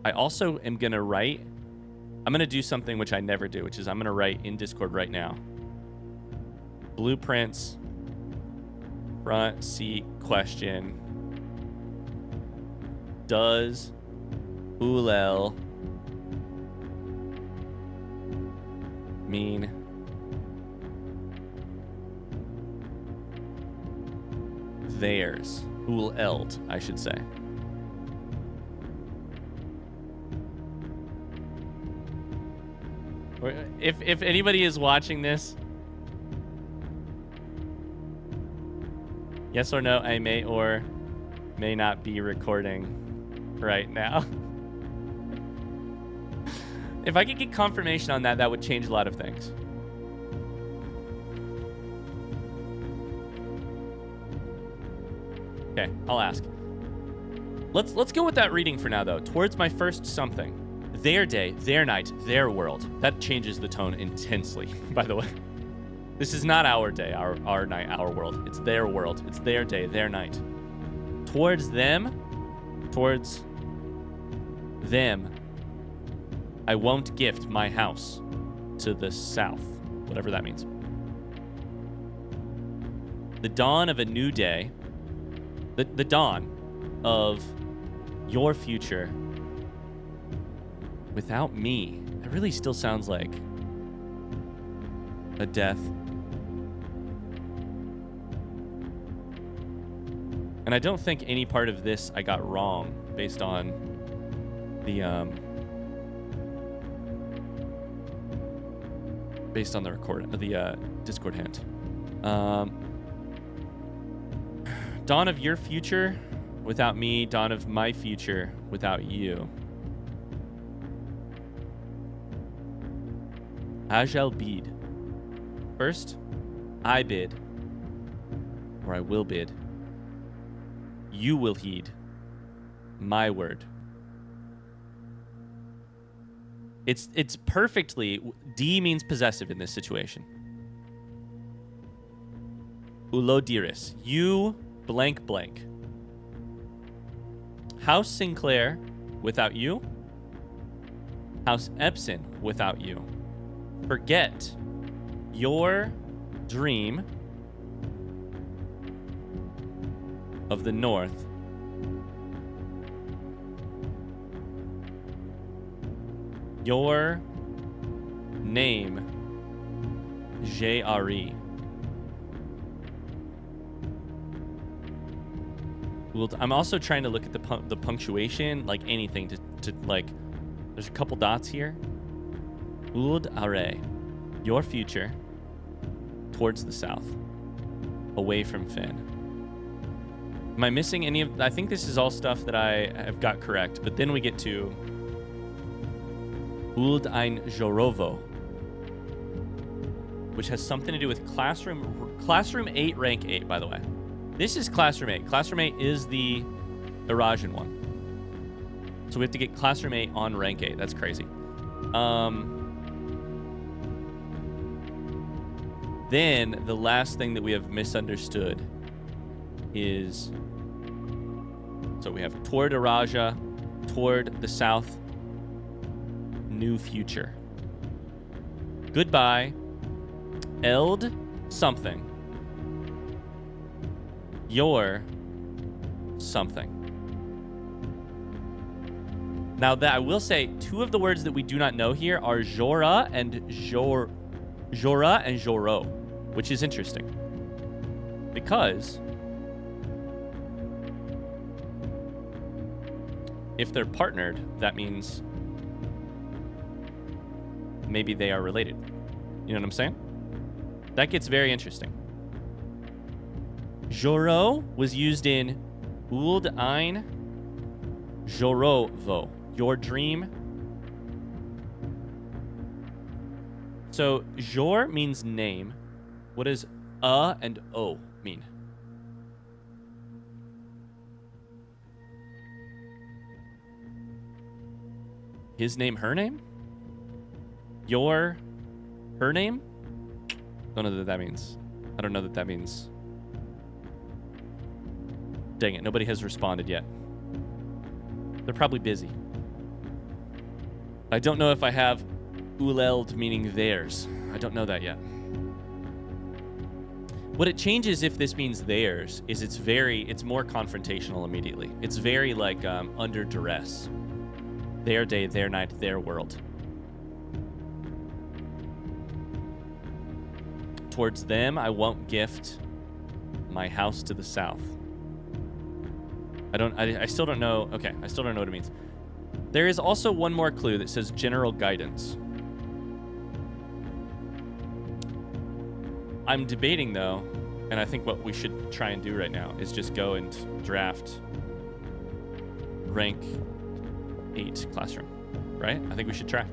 I also am going to write, I'm going to do something which I never do, which is I'm going to write in Discord right now. Blueprints, front seat question. Does ulel mean theirs? Uleld, I should say. If anybody is watching this, yes or no, I may or may not be recording right now. If I could get confirmation on that, that would change a lot of things. Okay, I'll ask. Let's go with that reading for now, though. Towards my first something. Their day, their night, their world. That changes the tone intensely, by the way. This is not our day, our night, our world. It's their world. It's their day, their night. Towards them, I won't gift my house to the south. Whatever that means. The dawn of a new day. The dawn of your future without me. It really still sounds like a death. And I don't think any part of this I got wrong based on the Discord hint. Dawn of your future without me, dawn of my future without you. Ajal bid. First, I bid, or I will bid. You will heed my word. It's perfectly, D means possessive in this situation. Ulodiris, you blank blank. House Sinclair without you. House Epson without you. Forget your dream of the North. Your name, J-R-E. I'm also trying to look at the punctuation, like anything to like, there's a couple dots here. Uld are, your future, towards the south, away from Finn. Am I missing any of, I think this is all stuff that I have got correct, but then we get to Uld ein Jorovo, which has something to do with Classroom 8, Rank 8, by the way. This is Classroom 8. Classroom 8 is the Eurasian one. So we have to get Classroom 8 on Rank 8. That's crazy. Then the last thing that we have misunderstood is, so we have toward Araja, toward the south, new future. Goodbye, Eld something. Your something. Now that I will say, two of the words that we do not know here are Jora and Joro, which is interesting. Because if they're partnered, that means maybe they are related. You know what I'm saying? That gets very interesting. Joro was used in Uld ein Jorovo, your dream. So Jor means name. What does and O mean? His name, her name? Your, her name? Don't know what that means. I don't know what that means. Dang it, nobody has responded yet. They're probably busy. I don't know if I have Uleld meaning theirs. I don't know that yet. What it changes if this means theirs is it's more confrontational immediately. It's very like under duress. Their day, their night, their world. Towards them, I won't gift my house to the south. I still don't know. Okay, I still don't know what it means. There is also one more clue that says general guidance. I'm debating though, and I think what we should try and do right now is just go and draft rank 8 classroom, right? I think we should try.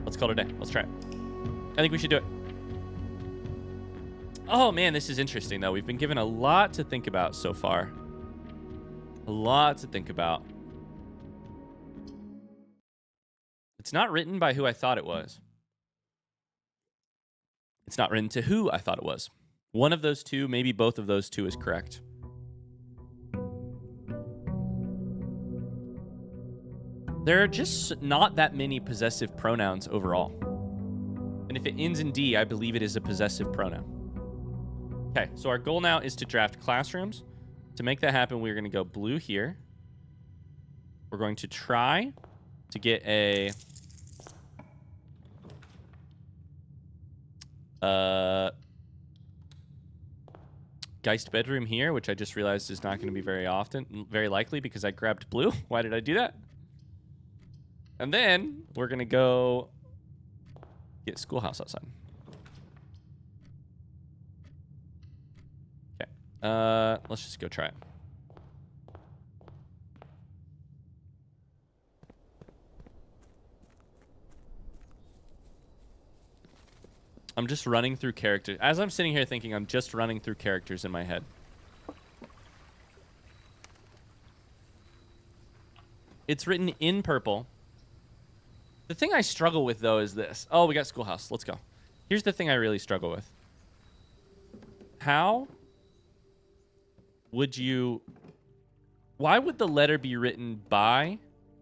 Let's call it a day. Let's try it. I think we should do it. Oh man, this is interesting though. We've been given a lot to think about so far. A lot to think about. It's not written by who I thought it was. It's not written to who I thought it was. One of those two, maybe both of those two is correct. There are just not that many possessive pronouns overall. And if it ends in D, I believe it is a possessive pronoun. Okay, so our goal now is to draft classrooms. To make that happen, we're going to go blue here. We're going to try to get a Geist bedroom here, which I just realized is not going to be very likely because I grabbed blue. Why did I do that? And then we're going to go get schoolhouse outside. Okay. Let's just go try it. I'm just running through characters. As I'm sitting here thinking, I'm just running through characters in my head. It's written in purple. The thing I struggle with, though, is this. Oh, we got schoolhouse. Let's go. Here's the thing I really struggle with. How would you... Why would the letter be written by...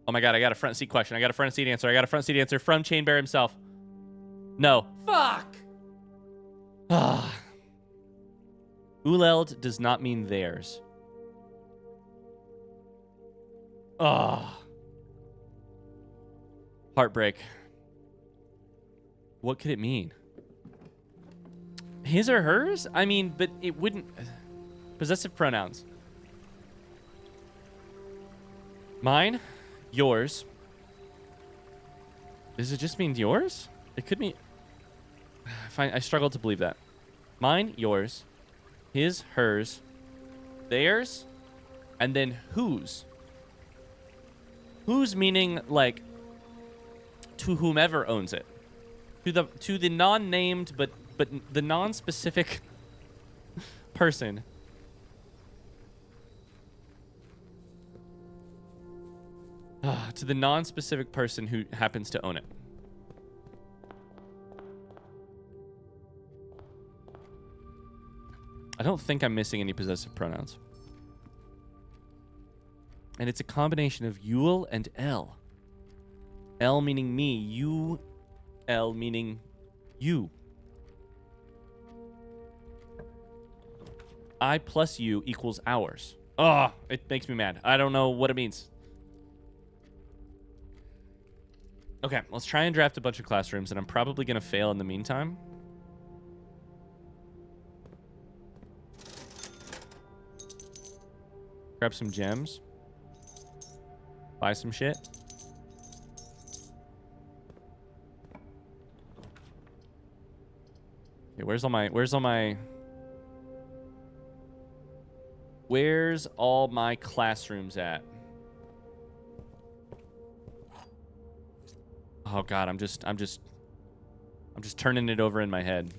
Oh, my God. I got a front seat question. I got a front seat answer. I got a front seat answer from Chainbear himself. No. Fuck! Uleld does not mean theirs. Heartbreak. What could it mean? His or hers? I mean, but it wouldn't... Possessive pronouns. Mine. Yours. Does it just mean yours? It could mean... I struggle to believe that. Mine, yours. His, hers. Theirs. And then whose. Whose meaning, like, to whomever owns it. To the non-named, but the non-specific person. To the non-specific person who happens to own it. I don't think I'm missing any possessive pronouns. And it's a combination of Yule and L. L meaning me, you, L meaning you. I plus you equals ours. Oh, it makes me mad. I don't know what it means. Okay, let's try and draft a bunch of classrooms, and I'm probably going to fail in the meantime. Grab some gems. Buy some shit. Okay, where's all my classrooms at? Oh God, I'm just turning it over in my head.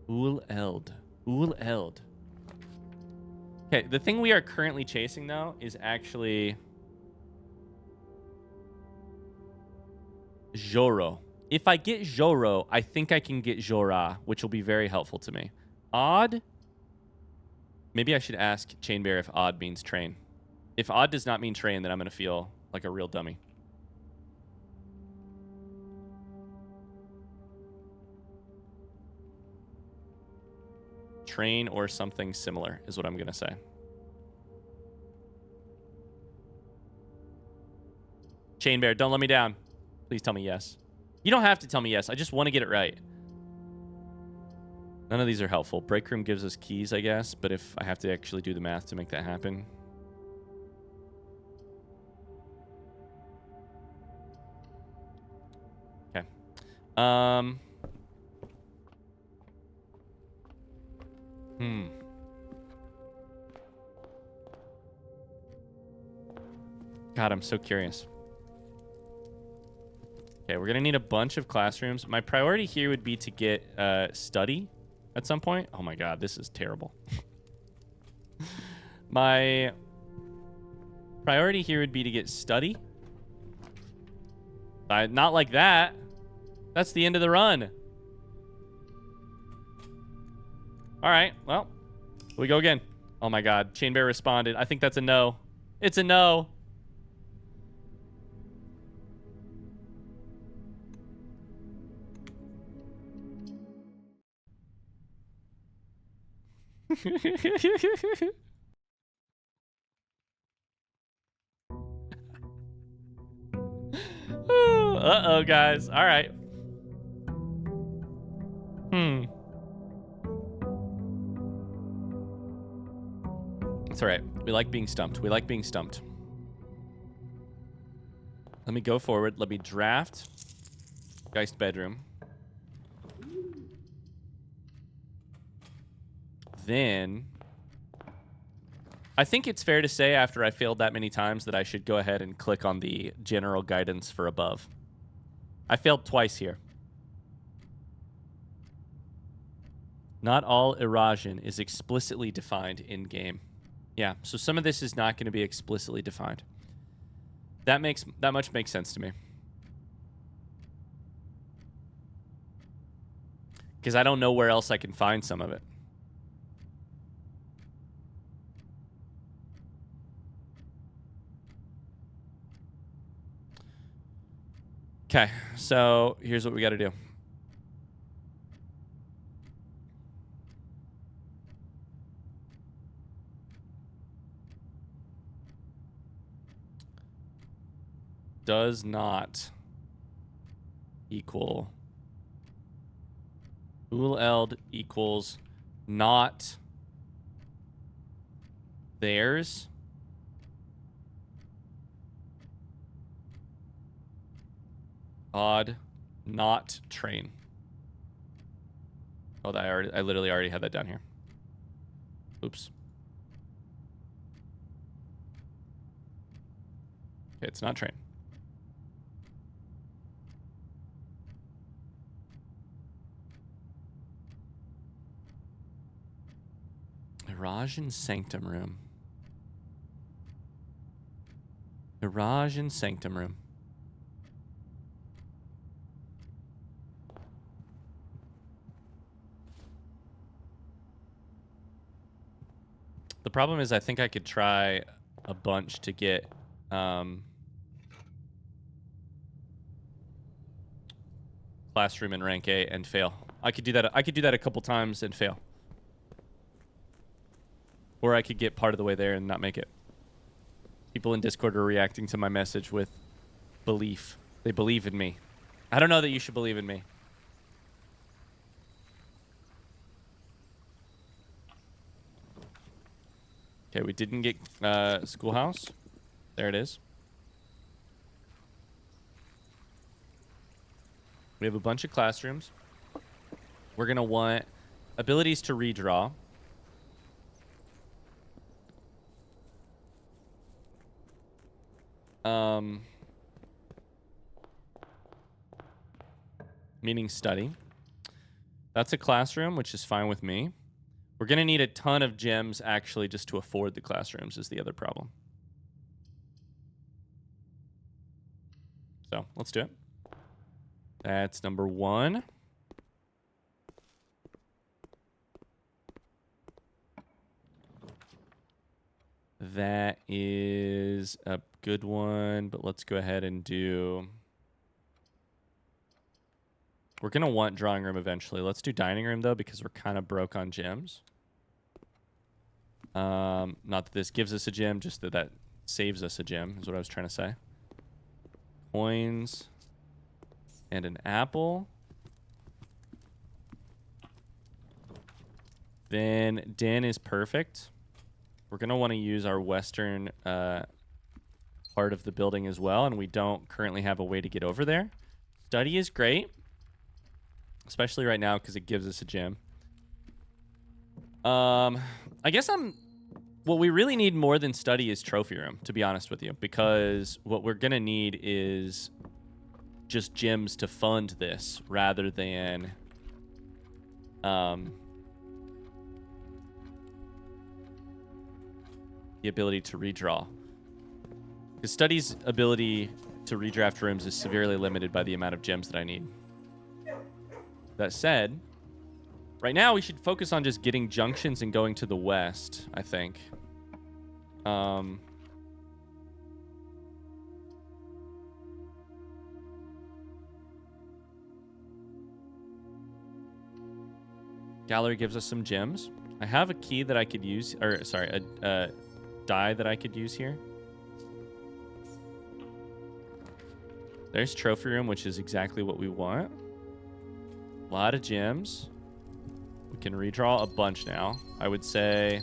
Uleld. Okay, the thing we are currently chasing, though, is actually Joro. If I get Joro, I think I can get Jora, which will be very helpful to me. Odd? Maybe I should ask Chainbear if odd means train. If odd does not mean train, then I'm going to feel like a real dummy. Train or something similar is what I'm going to say. Chainbear, don't let me down. Please tell me yes. You don't have to tell me yes. I just want to get it right. None of these are helpful. Break room gives us keys, I guess, but if I have to actually do the math to make that happen. Okay. God, I'm so curious. Okay, we're going to need a bunch of classrooms. My priority here would be to get study at some point. Oh my God, this is terrible. My priority here would be to get study. Not like that. That's the end of the run. All right, well, here we go again. Oh my God, Chainbear responded. I think that's a no. It's a no. Uh-oh, guys. All right. It's all right. We like being stumped. We like being stumped. Let me go forward. Let me draft Geist bedroom. Then I think it's fair to say after I failed that many times that I should go ahead and click on the general guidance for above. I failed twice here. Not all erosion is explicitly defined in game. Yeah, so some of this is not going to be explicitly defined. That much makes sense to me. Because I don't know where else I can find some of it. Okay, so here's what we got to do. Does not equal eld equals not theirs. Odd not train. Oh, I literally already had that down here. Oops. Okay, it's not train. Erosion Sanctum Room. Erosion Sanctum Room. The problem is I think I could try a bunch to get classroom in rank A and fail. I could do that a couple times and fail. Or I could get part of the way there and not make it. People in Discord are reacting to my message with belief. They believe in me. I don't know that you should believe in me. Okay, we didn't get schoolhouse. There it is. We have a bunch of classrooms. We're going to want abilities to redraw. Meaning study. That's a classroom, which is fine with me. We're going to need a ton of gems, actually, just to afford the classrooms is the other problem. So, let's do it. That's number 1. That is a good one, but let's go ahead and do... We're going to want drawing room eventually. Let's do dining room, though, because we're kind of broke on gems. Not that this gives us a gem, just that saves us a gem, is what I was trying to say. Coins and an apple. Then den is perfect. We're going to want to use our western part of the building as well, and we don't currently have a way to get over there. Study is great, especially right now because it gives us a gem. I guess what we really need more than study is trophy room, to be honest with you, because what we're going to need is just gems to fund this rather than the ability to redraw. Because study's ability to redraft rooms is severely limited by the amount of gems that I need. That said, right now we should focus on just getting junctions and going to the west, I think. Gallery gives us some gems. I have a key that I could use, or sorry, a die that I could use here. There's trophy room, which is exactly what we want. A lot of gems. We can redraw a bunch now. I would say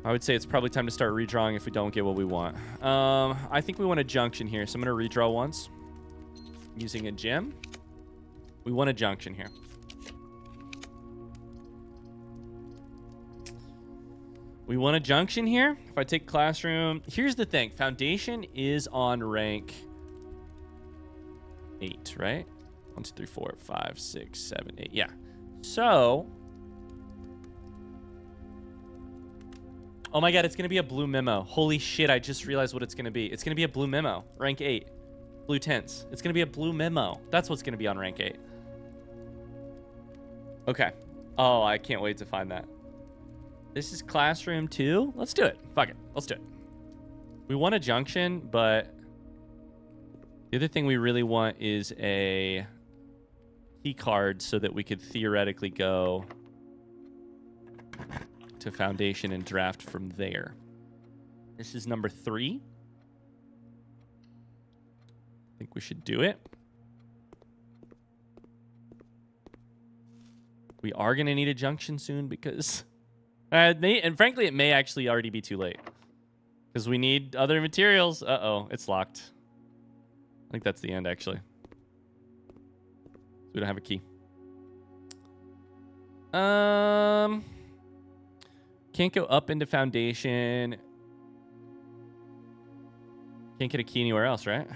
it's probably time to start redrawing if we don't get what we want. I think we want a junction here, so I'm going to redraw once. Using a gem. We want a junction here. We want a junction here. If I take classroom, here's the thing. Foundation is on rank 8, right? 1, 2, 3, 4, 5, 6, 7, 8. Yeah. So, oh my god, it's going to be a blue memo. Holy shit, I just realized what it's going to be. It's going to be a blue memo. Rank 8. Blue tents. It's going to be a blue memo. That's what's going to be on rank 8. Okay. Oh, I can't wait to find that. This is classroom 2. Let's do it. Fuck it. Let's do it. We want a junction, but the other thing we really want is a key card so that we could theoretically go to foundation and draft from there. This is number 3. I think we should do it. We are going to need a junction soon because and frankly, it may actually already be too late because we need other materials. Uh-oh, it's locked. I think that's the end, actually. We don't have a key. Can't go up into foundation. Can't get a key anywhere else, right?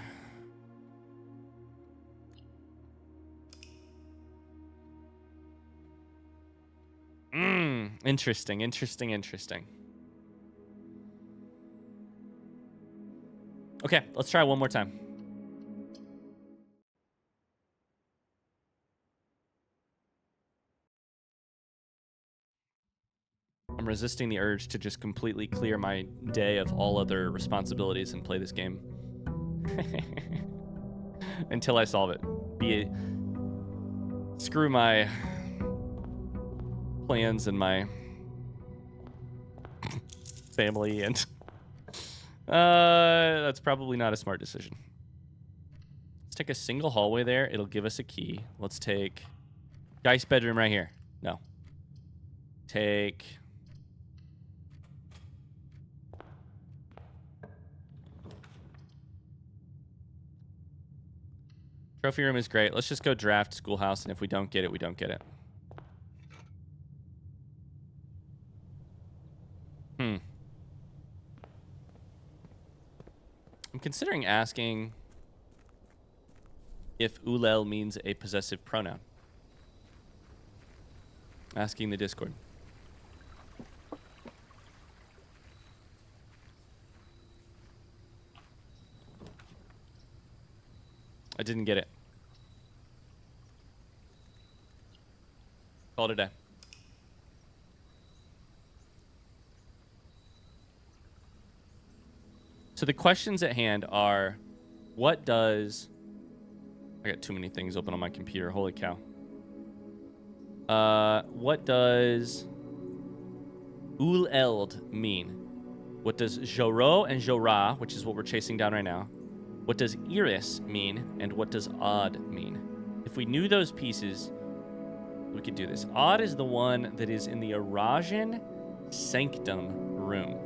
Interesting. Okay, let's try one more time. I'm resisting the urge to just completely clear my day of all other responsibilities and play this game. Until I solve it. Screw my plans and my family, and that's probably not a smart decision. Let's take a single hallway there. It'll give us a key. Let's take Geist bedroom right here. No. Take trophy room is great. Let's just go draft schoolhouse, and if we don't get it, we don't get it. I'm considering asking if ulel means a possessive pronoun. Asking the Discord. I didn't get it. Call it a day. So the questions at hand are, what does... I got too many things open on my computer. Holy cow. What does uleld mean? What does Joro and Jorah, which is what we're chasing down right now, what does Iris mean, and what does Odd mean? If we knew those pieces, we could do this. Odd is the one that is in the Arajan Sanctum room.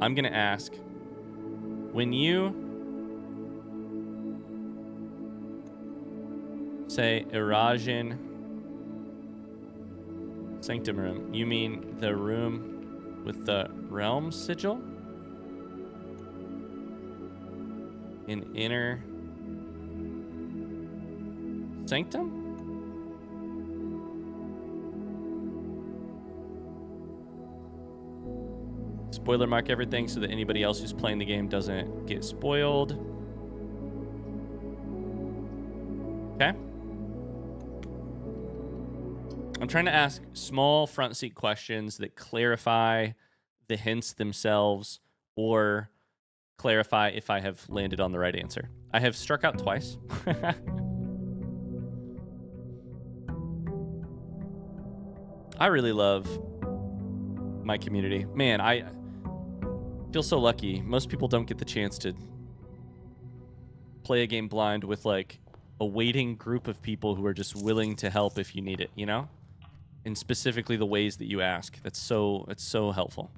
I'm going to ask, when you say Arajan Sanctum room, you mean the room with the realm sigil? In inner sanctum? Spoiler mark everything so that anybody else who's playing the game doesn't get spoiled. Okay. I'm trying to ask small front seat questions that clarify the hints themselves or clarify if I have landed on the right answer. I have struck out twice. I really love my community. Man, I feel so lucky. Most people don't get the chance to play a game blind with like a waiting group of people who are just willing to help if you need it, you know? And specifically the ways that you ask. It's so helpful.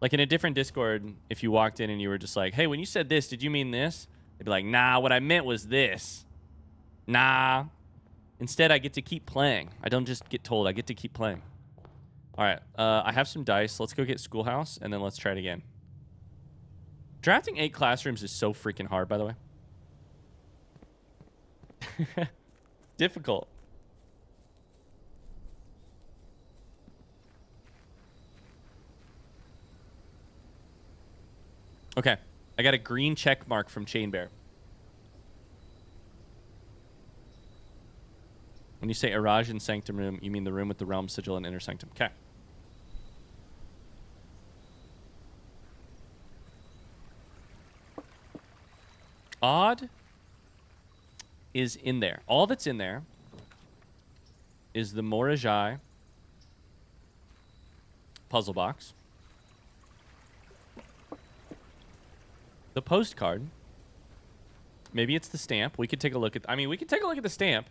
Like in a different Discord, if you walked in and you were just like, hey, when you said this, did you mean this? They'd be like, nah, what I meant was this. Nah. Instead, I get to keep playing. I don't just get told. I get to keep playing. All right. I have some dice. Let's go get Schoolhouse, and then let's try it again. Drafting 8 classrooms is so freaking hard, by the way. Difficult. Okay. I got a green check mark from Chain Bear. When you say Iraj and Sanctum Room, you mean the room with the Realm Sigil and Inner Sanctum. Okay. Odd is in there. All that's in there is the Morajai puzzle box, the postcard. Maybe it's the stamp. We could take a look at. I mean, we could take a look at the stamp,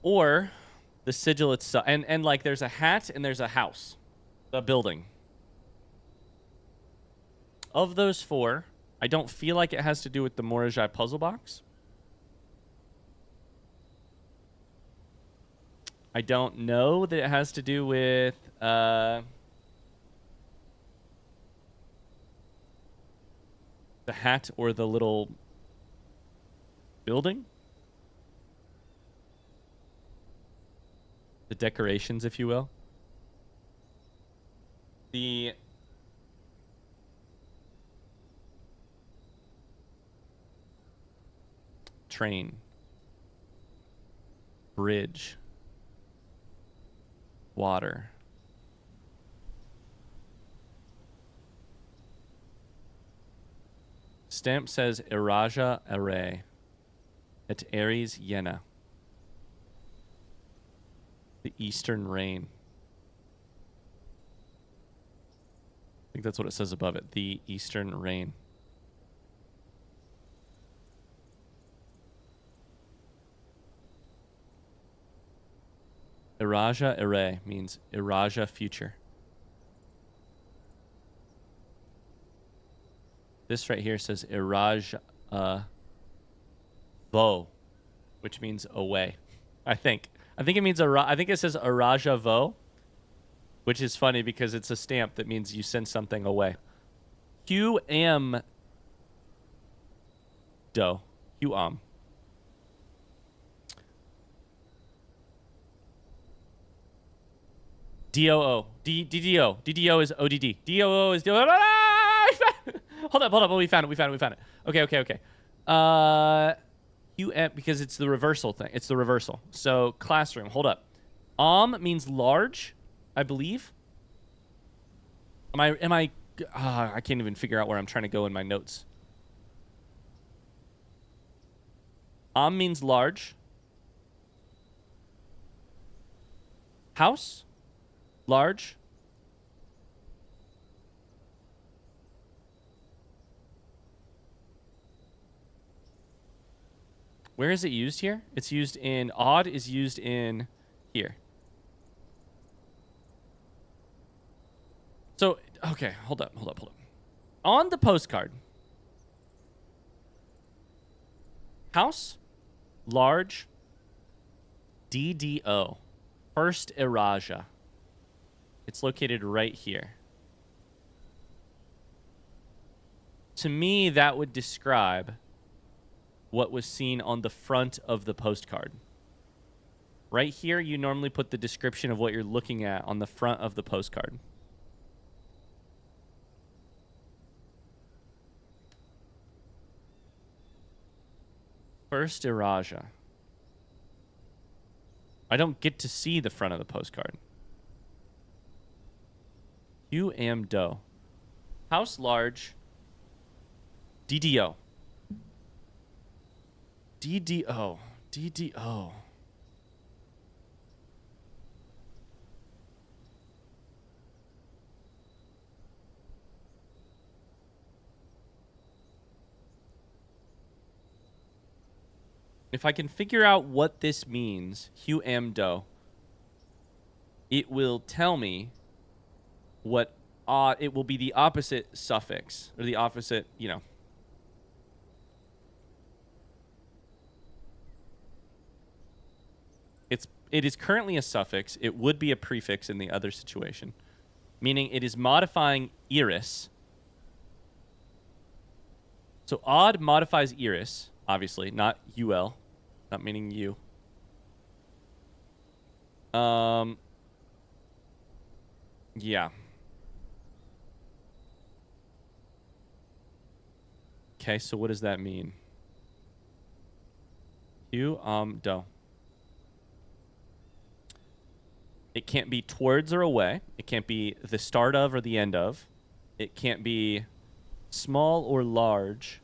or the sigil itself. And like, there's a hat and there's a house, a building. Of those 4, I don't feel like it has to do with the Morajai puzzle box. I don't know that it has to do with the hat or the little building. The decorations, if you will. The train, bridge, water. Stamp says Iraja Array at Ares Yena. The Eastern Rain. I think that's what it says above it. The Eastern Rain. Iraja Array means Iraja future. This right here says Iraj Vo, which means away. I think it means I think it says Iraja Vo, which is funny because it's a stamp that means you send something away. Q am do. Q am. DOO. DDO is ODD. DOO is Hold up. We found it. Okay. UM, because it's the reversal thing. It's the reversal. So classroom, hold up. Means large, I believe. I can't even figure out where I'm trying to go in my notes. Means large. House, large. Where is it used here? It's used in, odd is used in here. So, okay, hold up. On the postcard, house, large, DDO, first Iraja. It's located right here. To me, that would describe what was seen on the front of the postcard. Right here, you normally put the description of what you're looking at on the front of the postcard. First Iraja. I don't get to see the front of the postcard. You am do. House large. DDO. DDO. DDO. If I can figure out what this means, do, it will tell me what it will be the opposite suffix, or the opposite, you know. It is currently a suffix. It would be a prefix in the other situation, meaning it is modifying iris. So odd modifies iris, obviously, not ul, not meaning you. Yeah. Okay, so what does that mean? Do. It can't be towards or away. It can't be the start of or the end of. It can't be small or large.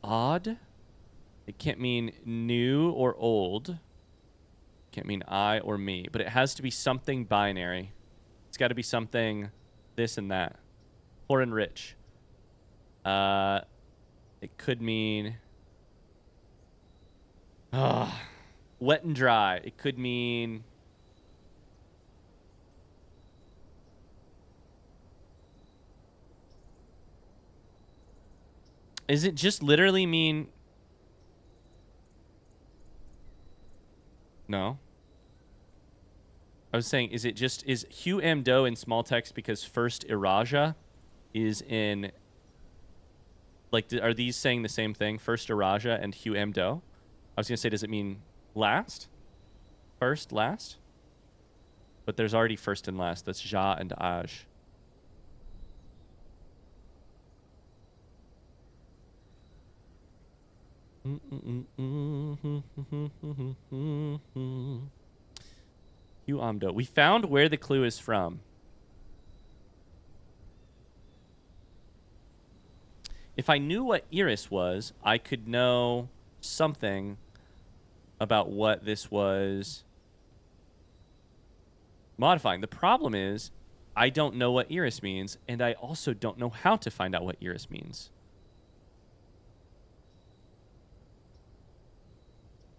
Odd. It can't mean new or old. It can't mean I or me. But it has to be something binary. It's got to be something this and that. Poor and rich. It could mean wet and dry. It could mean is it just literally mean no? I was saying, is Hugh M. Doe in small text because first Iraja is in, like, are these saying the same thing? First Iraja and Hugh M. Doe? I was going to say, does it mean last? First, last? But there's already first and last. That's Ja and Aj. Hugh Amdo. We found where the clue is from. If I knew what iris was, I could know something about what this was modifying. The problem is I don't know what iris means, and I also don't know how to find out what iris means.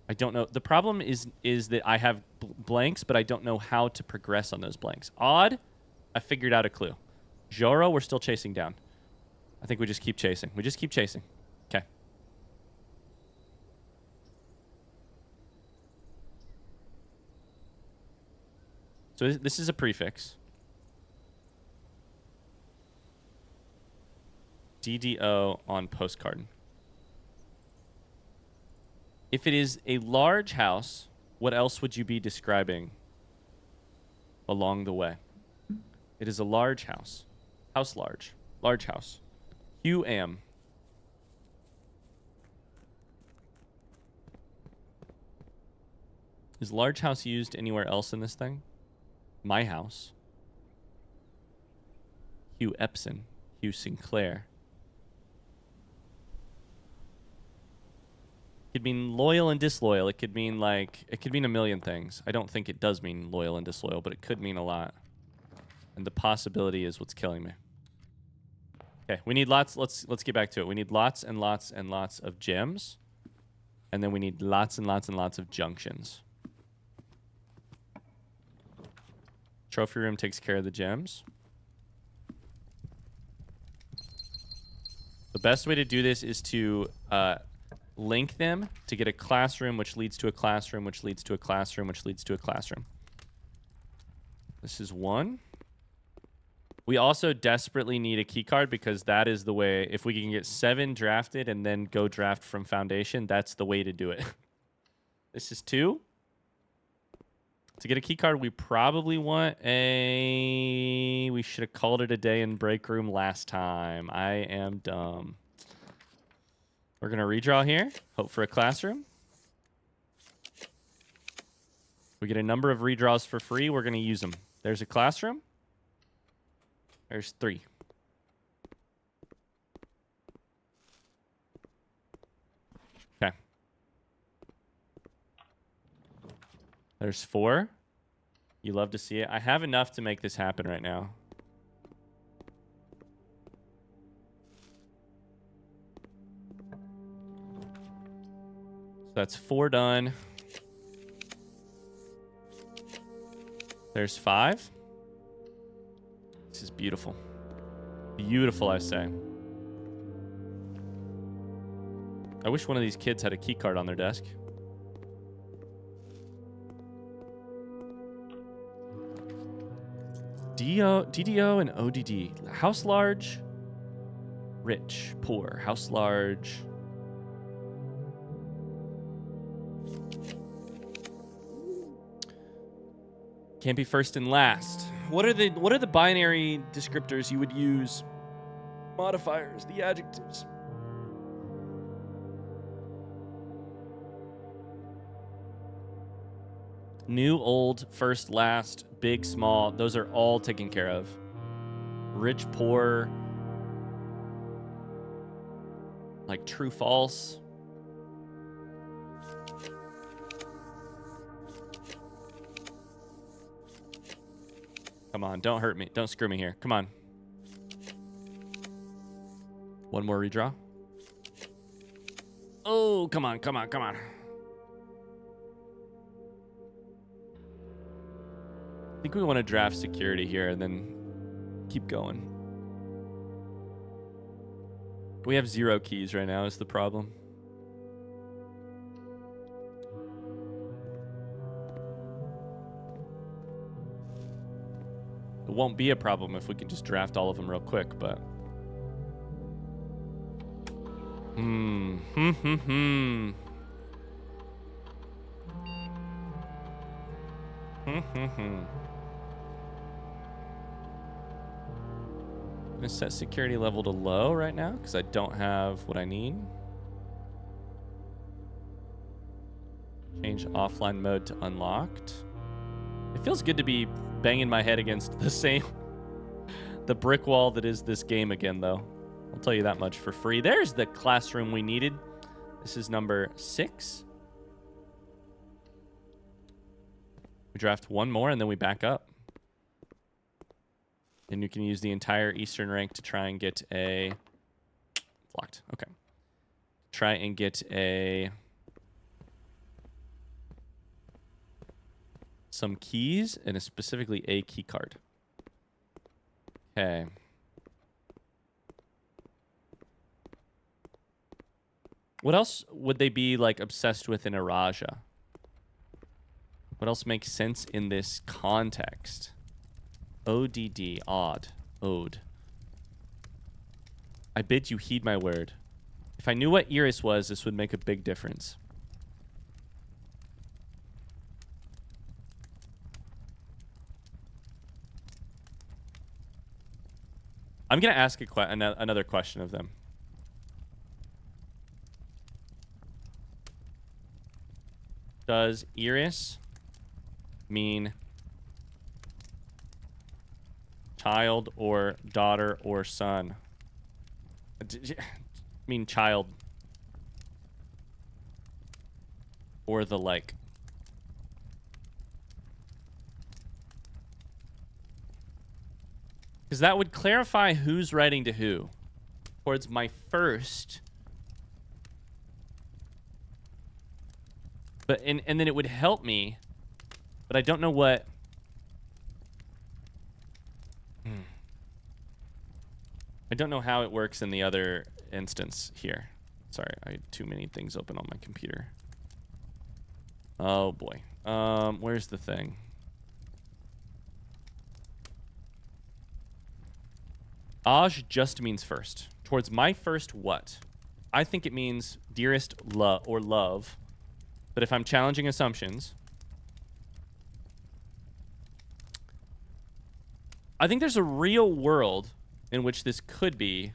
I don't know. The problem is that I have blanks, but I don't know how to progress on those blanks. Odd, I figured out a clue. Joro, we're still chasing down. I think we just keep chasing. We just keep chasing. Okay. So this is a prefix. DDO on postcard. If it is a large house, what else would you be describing along the way? It is a large house. House large. Large house. Hugh Am. Is large house used anywhere else in this thing? My house. Hugh Epson. Hugh Sinclair. It could mean loyal and disloyal. It could mean it could mean a million things. I don't think it does mean loyal and disloyal, but it could mean a lot. And the possibility is what's killing me. Okay, we need lots. Let's get back to it. We need lots and lots and lots of gems. And then we need lots and lots and lots of junctions. Trophy room takes care of the gems. The best way to do this is to link them to get a classroom, which leads to a classroom, which leads to a classroom, which leads to a classroom. This is one. We also desperately need a key card because that is the way, if we can get 7 drafted and then go draft from Foundation, that's the way to do it. This is 2. To get a key card, we probably want a... We should have called it a day in break room last time. I am dumb. We're going to redraw here. Hope for a classroom. We get a number of redraws for free. We're going to use them. There's a classroom. There's 3. There's 4. You love to see it. I have enough to make this happen right now. So that's 4 done. There's 5. This is beautiful. Beautiful, I say. I wish one of these kids had a key card on their desk. DDO and ODD. House large, rich, poor. House large. Can't be first and last. What are the binary descriptors you would use? Modifiers, the adjectives. New, old, first, last, big, small. Those are all taken care of. Rich, poor. Like true, false. Come on, don't hurt me. Don't screw me here. Come on. One more redraw. Oh, come on, come on, come on. I think we want to draft security here and then keep going. We have 0 keys right now is the problem. It won't be a problem if we can just draft all of them real quick, but... I'm gonna set security level to low right now because I don't have what I need. Change offline mode to unlocked. It feels good to be banging my head against the brick wall that is this game again, though. I'll tell you that much for free. There's the classroom we needed. This is number 6. We draft one more and then we back up. And you can use the entire Eastern rank to try and get a... It's locked. Okay. Try and get some keys and specifically a key card. Okay. What else would they be like obsessed with in Araja? What else makes sense in this context? ODD, odd, ode. I bid you heed my word. If I knew what Iris was, this would make a big difference. I'm going to ask another question of them. Does Iris mean child or daughter or son? Mean child or the like? Because that would clarify who's writing to who. Towards my first. But and then it would help me. But I don't know what. I don't know how it works in the other instance here. Sorry, I had too many things open on my computer. Oh boy. Where's the thing? Aj just means first. Towards my first what? I think it means dearest or love. But if I'm challenging assumptions, I think there's a real world in which this could be.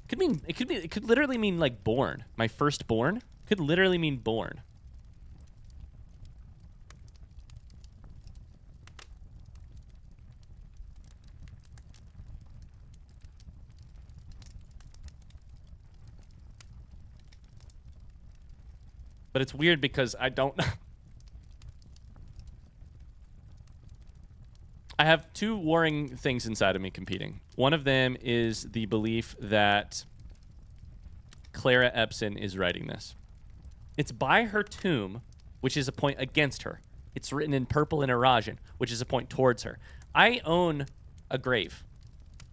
It could literally mean like born. My firstborn could literally mean born. But it's weird because I don't... I have two warring things inside of me competing. One of them is the belief that Clara Epson is writing this. It's by her tomb, which is a point against her. It's written in purple and Irasian, which is a point towards her. I own a grave.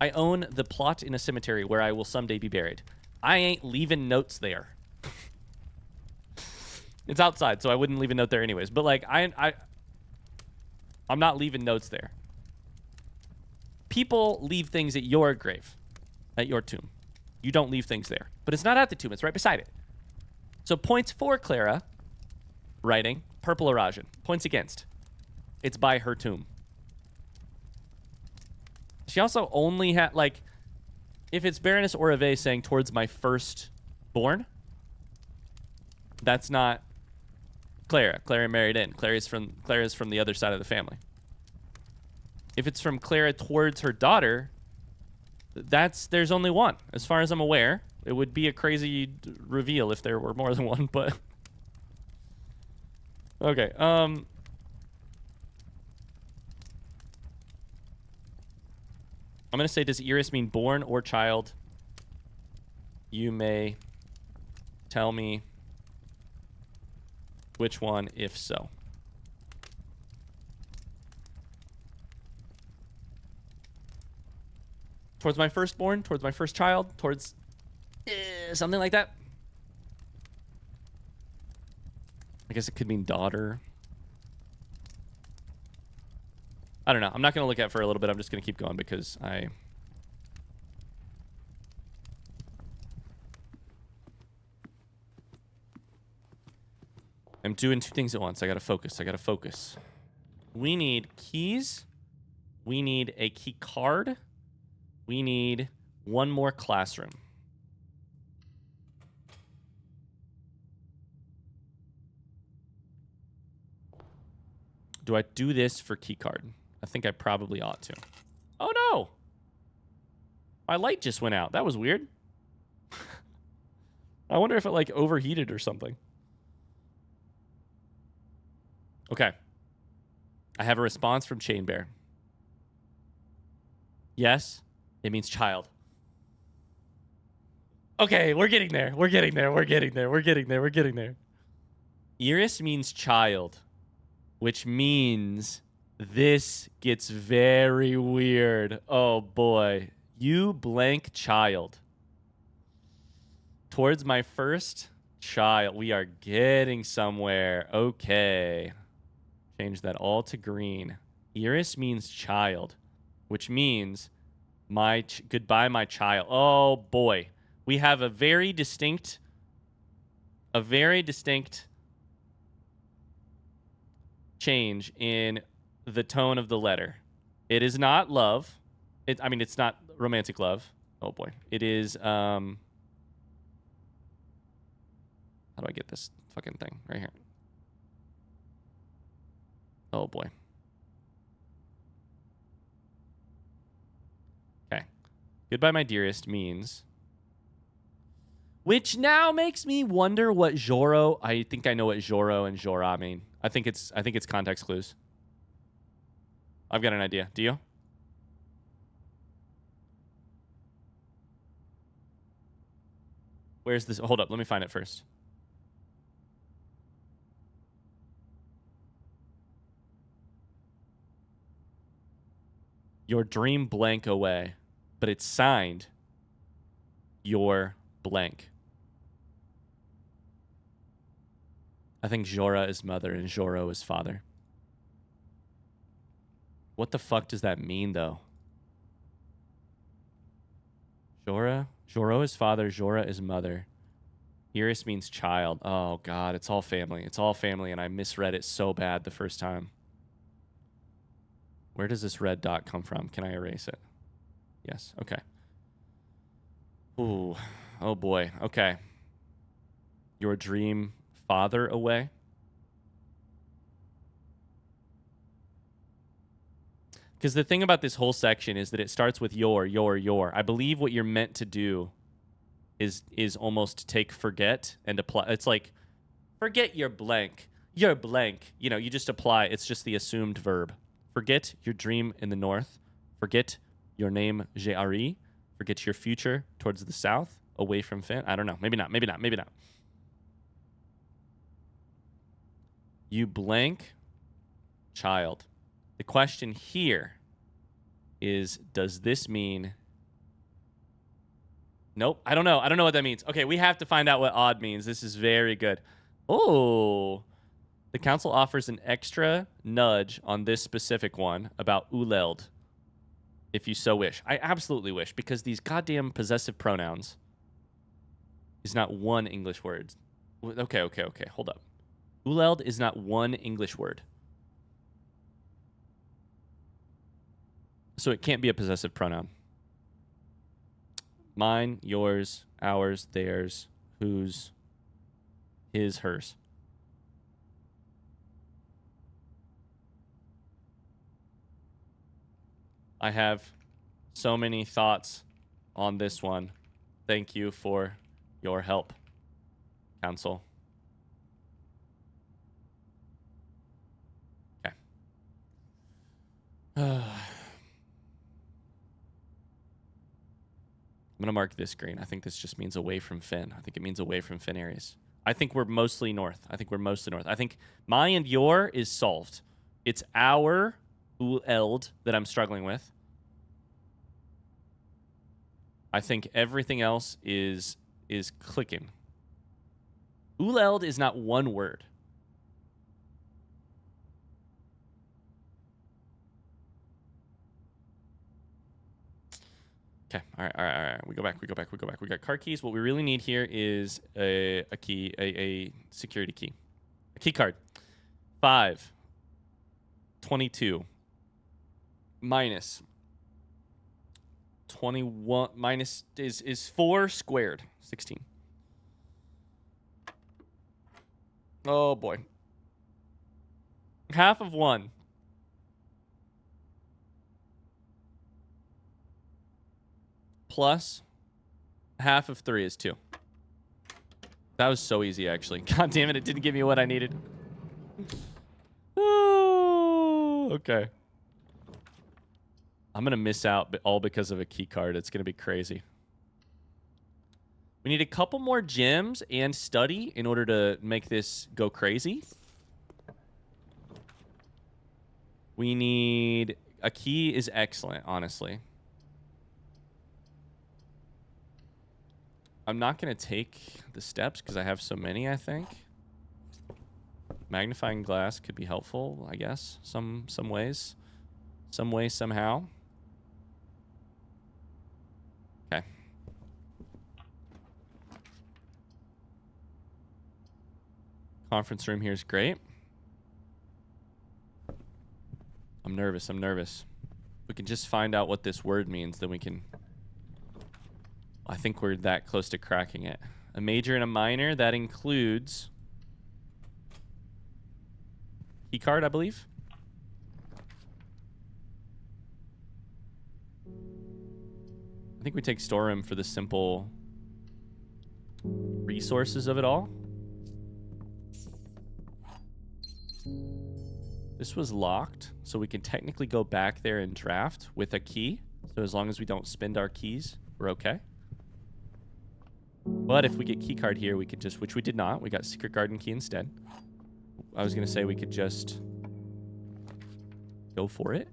I own the plot in a cemetery where I will someday be buried. I ain't leaving notes there. It's outside, so I wouldn't leave a note there anyways. But like, I'm not leaving notes there. People leave things at your grave, at your tomb. You don't leave things there. But it's not at the tomb. It's right beside it. So points for Clara, writing, purple Irasian. Points against. It's by her tomb. She also only had, like, if it's Baroness Orave saying towards my firstborn, that's not Clara. Clara married in. Clara's from the other side of the family. If it's from Clara towards her daughter, there's only one. As far as I'm aware, it would be a crazy reveal if there were more than one, but okay. I'm gonna say, does Iris mean born or child? You may tell me which one, if so. Towards my firstborn, towards my first child, towards something like that. I guess it could mean daughter. I don't know. I'm not going to look at it for a little bit. I'm just going to keep going because I'm doing two things at once. I got to focus. We need keys. We need a key card. We need one more classroom. Do I do this for key card? I think I probably ought to. Oh no! My light just went out. That was weird. I wonder if it like overheated or something. Okay. I have a response from Chain Bear. Yes. It means child. Okay, we're getting there. We're getting there. Iris means child, which means this gets very weird. Oh boy. You blank child. Towards my first child. We are getting somewhere. Okay. Change that all to green. Iris means child, which means goodbye, my child. Oh boy, we have a very distinct change in the tone of the letter. It is not love. It's not romantic love. Oh boy, it is. How do I get this fucking thing right here? Oh boy. Goodbye, my dearest means... Which now makes me wonder what Joro... I think I know what Joro and Jora mean. I think it's context clues. I've got an idea. Do you? Where's this? Hold up. Let me find it first. Your dream blank away. But it's signed your blank. I think Jora is mother and Joro is father. What the fuck does that mean, though? Joro is father, Jora is mother. Iris means child. Oh, God, it's all family. It's all family, and I misread it so bad the first time. Where does this red dot come from? Can I erase it? Yes. Okay. Ooh. Oh boy. Okay. Your dream father away. Because the thing about this whole section is that it starts with your. I believe what you're meant to do is almost take forget and apply. It's like Forget your blank. You're blank. You know, you just apply. It's just the assumed verb. Forget your dream in the north. Forget your name, J-R-E. Forget your future towards the south, away from Finn. I don't know. Maybe not. Maybe not. Maybe not. You blank child. The question here is, does this mean... Nope. I don't know. I don't know what that means. Okay, we have to find out what odd means. This is very good. Oh, the council offers an extra nudge on this specific one about uleld, if you so wish. I absolutely wish, because these goddamn possessive pronouns is not one English word. Okay. Hold up. Uleld is not one English word. So it can't be a possessive pronoun. Mine, yours, ours, theirs, whose, his, hers. I have so many thoughts on this one. Thank you for your help, council. Okay. I'm going to mark this green. I think this just means away from Finn. I think it means away from Finn areas. I think we're mostly north. I think my and your is solved. It's our eld that I'm struggling with. I think everything else is clicking. Uleld is not one word. Okay. All right. We go back. We got car keys. What we really need here is a key, a security key. A key card. 5. 22. Minus. 21. Minus is 4 squared. 16. Oh, boy. Half of 1. Plus half of 3 is 2. That was so easy, actually. God damn it, it didn't give me what I needed. Oh, okay. I'm going to miss out all because of a key card. It's going to be crazy. We need a couple more gems and study in order to make this go crazy. We need... A key is excellent, honestly. I'm not going to take the steps because I have so many, I think. Magnifying glass could be helpful, I guess. Some ways. Some way, somehow. Okay. Conference room here is great. I'm nervous. We can just find out what this word means, then we can... I think we're that close to cracking it. A major and a minor, that includes... Key card, I believe. I think we take storeroom for the simple resources of it all. This was locked, so we can technically go back there and draft with a key. So as long as we don't spend our keys, we're okay. But if we get key card here, we could just, which we did not, we got secret garden key instead. I was going to say we could just go for it.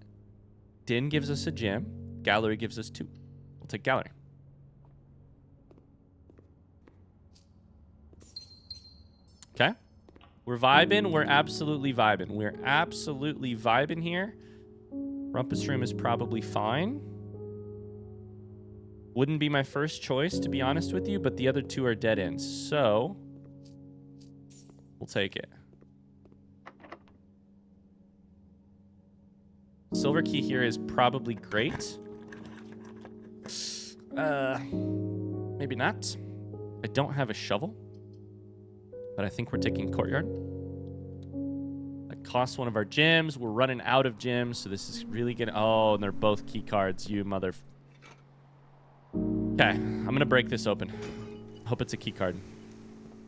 Den gives us a gem. Gallery gives us 2. We'll take gallery. Okay. We're vibing. We're absolutely vibing. We're absolutely vibing here. Rumpus room is probably fine. Wouldn't be my first choice, to be honest with you, but the other 2 are dead ends. So, we'll take it. Silver key here is probably great. Maybe not. I don't have a shovel, but I think we're taking courtyard. That costs 1 of our gems. We're running out of gems, so this is really good. Oh, and they're both key cards, you mother... Okay, I'm going to break this open. Hope it's a key card.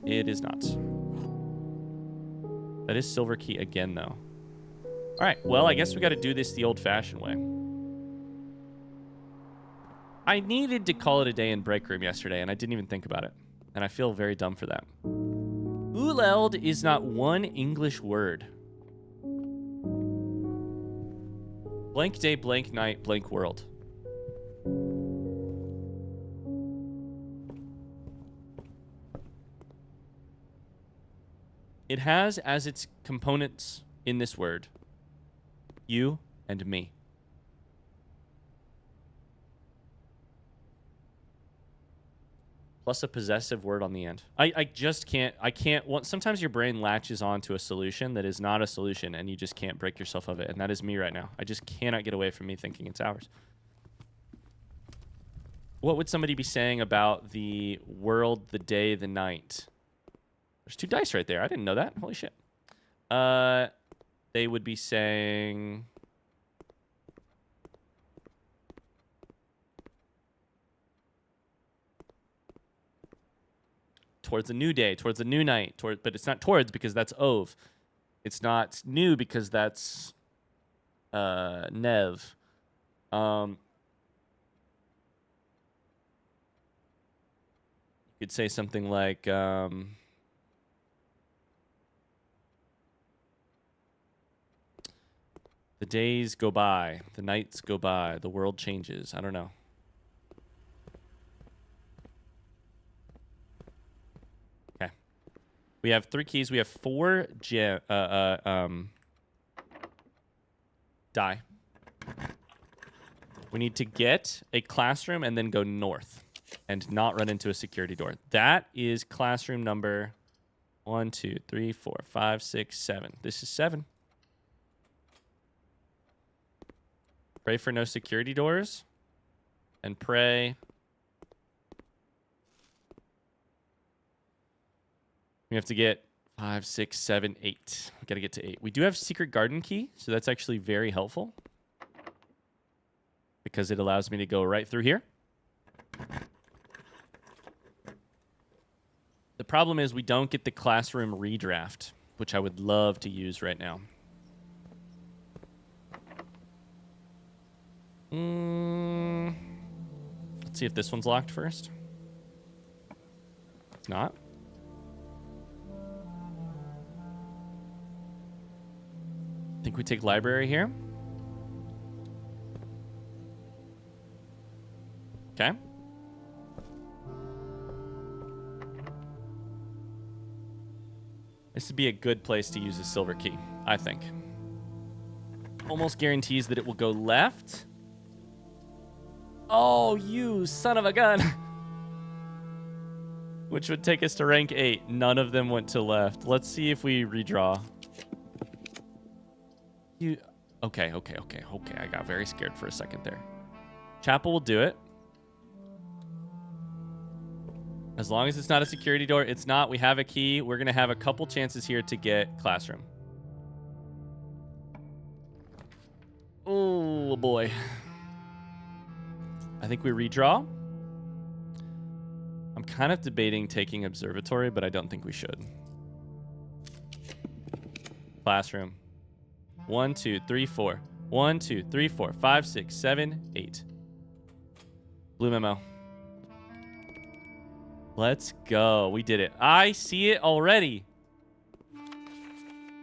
It is not. That is silver key again, though. All right. Well, I guess we got to do this the old-fashioned way. I needed to call it a day in break room yesterday, and I didn't even think about it. And I feel very dumb for that. Uleld is not one English word. Blank day, blank night, blank world. It has as its components in this word, you and me. Plus a possessive word on the end. I just can't, sometimes your brain latches on to a solution that is not a solution and you just can't break yourself of it. And that is me right now. I just cannot get away from me thinking it's ours. What would somebody be saying about the world, the day, the night? There's 2 dice right there. I didn't know that. Holy shit. They would be saying... towards a new day, towards a new night, but it's not towards because that's ov. It's not new because that's nev. You could say something like the days go by, the nights go by, the world changes. I don't know. We have 3 keys. We have 4 die. We need to get a classroom and then go north and not run into a security door. That is classroom number 1, 2, 3, 4, 5, 6, 7. This is 7. Pray for no security doors and pray... We have to get 5, 6, 7, 8. We got to get to 8. We do have secret garden key, so that's actually very helpful because it allows me to go right through here. The problem is we don't get the classroom redraft, which I would love to use right now. Let's see if this one's locked first. It's not. I think we take library here. Okay. This would be a good place to use a silver key, I think. Almost guarantees that it will go left. Oh, you son of a gun. Which would take us to rank 8. None of them went to left. Let's see if we redraw. Okay. I got very scared for a second there. Chapel will do it. As long as it's not a security door. It's not. We have a key. We're going to have a couple chances here to get classroom. Oh, boy. I think we redraw. I'm kind of debating taking observatory, but I don't think we should. Classroom. 1, 2, 3, 4. 1, 2, 3, 4, 5, 6, 7, 8. Blue memo. Let's go. We did it. I see it already.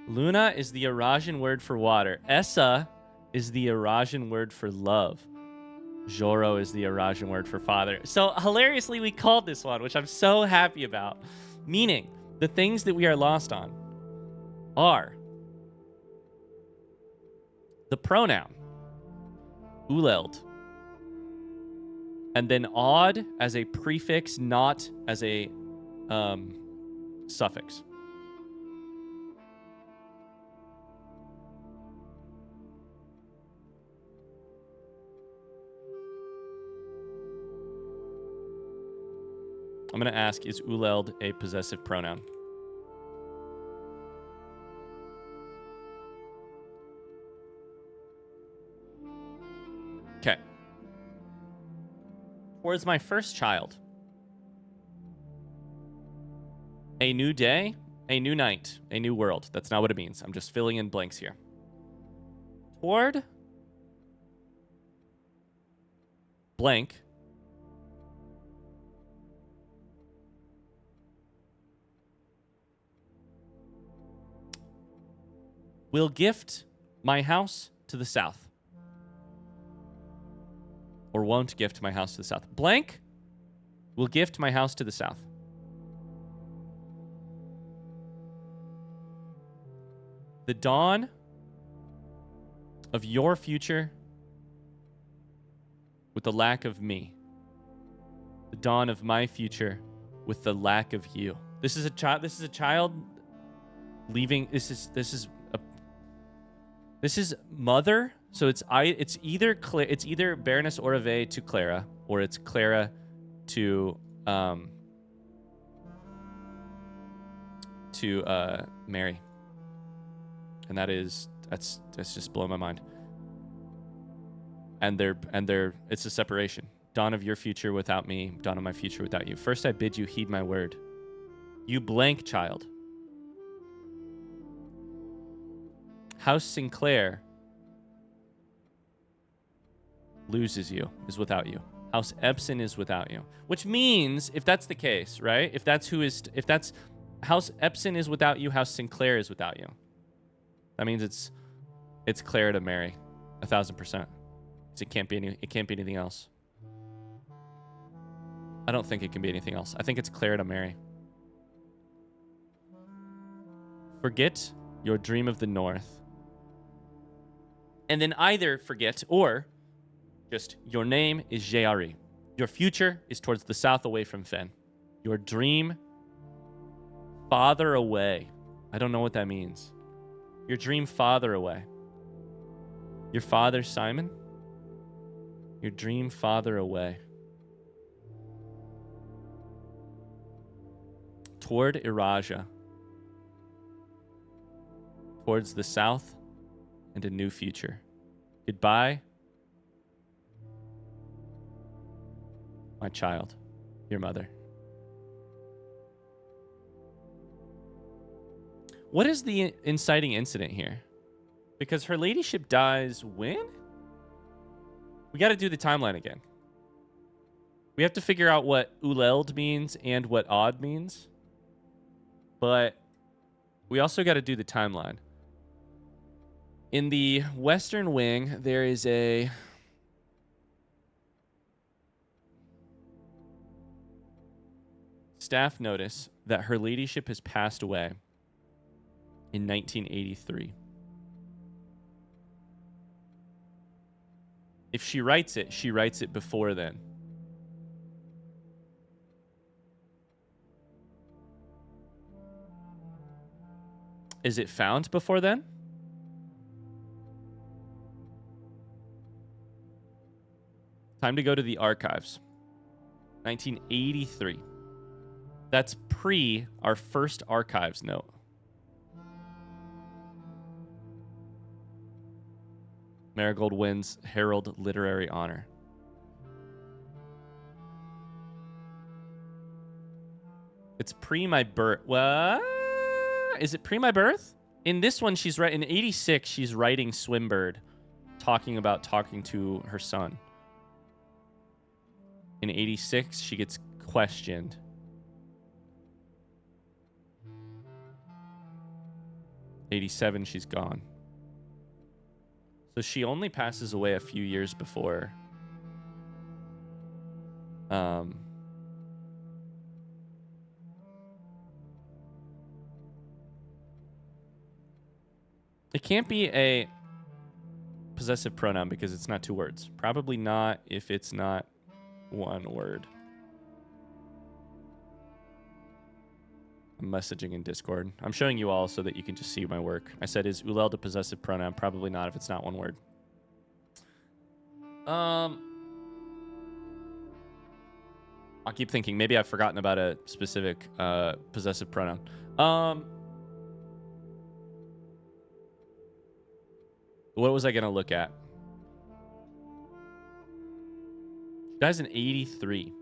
Luna is the Eurasian word for water. Essa is the Eurasian word for love. Joro is the Eurasian word for father. So hilariously, we called this one, which I'm so happy about. Meaning, the things that we are lost on are the pronoun, uleld, and then odd as a prefix, not as a suffix. I'm going to ask, is uleld a possessive pronoun? Okay. Towards my first child. A new day A new night, a new world. That's not what it means. I'm just filling in blanks here. Toward blank will gift my house to the south. Or won't gift my house to the south. Blank will gift my house to the south. The dawn of your future with the lack of me. The dawn of my future with the lack of you. This is a child leaving. This is mother. So it's either Baroness Orave to Clara, or it's Clara to Mary. And that's just blowing my mind. And it's a separation. Dawn of your future without me, dawn of my future without you. First I bid you heed my word. You blank child. House Sinclair loses you, is without you. House Epson is without you. Which means, if that's the case, right? If that's House Epson is without you, House Sinclair is without you. That means it's Claire to Mary, 1,000%. It can't be anything else. I don't think it can be anything else. I think it's Claire to Mary. Forget your dream of the north. And then either forget or just your name is Jari. Your future is towards the south away from Fen. Your dream farther away. I don't know what that means. Your dream farther away. Your father, Simon? Your dream farther away. Toward Iraja. Towards the south and a new future. Goodbye, my child, your mother. What is the inciting incident here? Because her ladyship dies when? We got to do the timeline again. We have to figure out what Uleld means and what odd means. But we also got to do the timeline. In the western wing, there is a staff notice that her ladyship has passed away in 1983. If she writes it before then. Is it found before then? Time to go to the archives. 1983. That's pre our first archives note. Marigold wins Herald Literary Honor. It's pre my birth. What? Is it pre my birth? In this one, she's right. In 86, she's writing Swimbird, talking to her son. In 86, she gets questioned. '87, she's gone. So she only passes away a few years before. It can't be a possessive pronoun because it's not two words. Probably not if it's not one word. I'm messaging in Discord. I'm showing you all so that you can just see my work. I said, is Uleld a possessive pronoun? Probably not if it's not one word. I'll keep thinking. Maybe I've forgotten about a specific possessive pronoun. What was I going to look at? She dies in 83.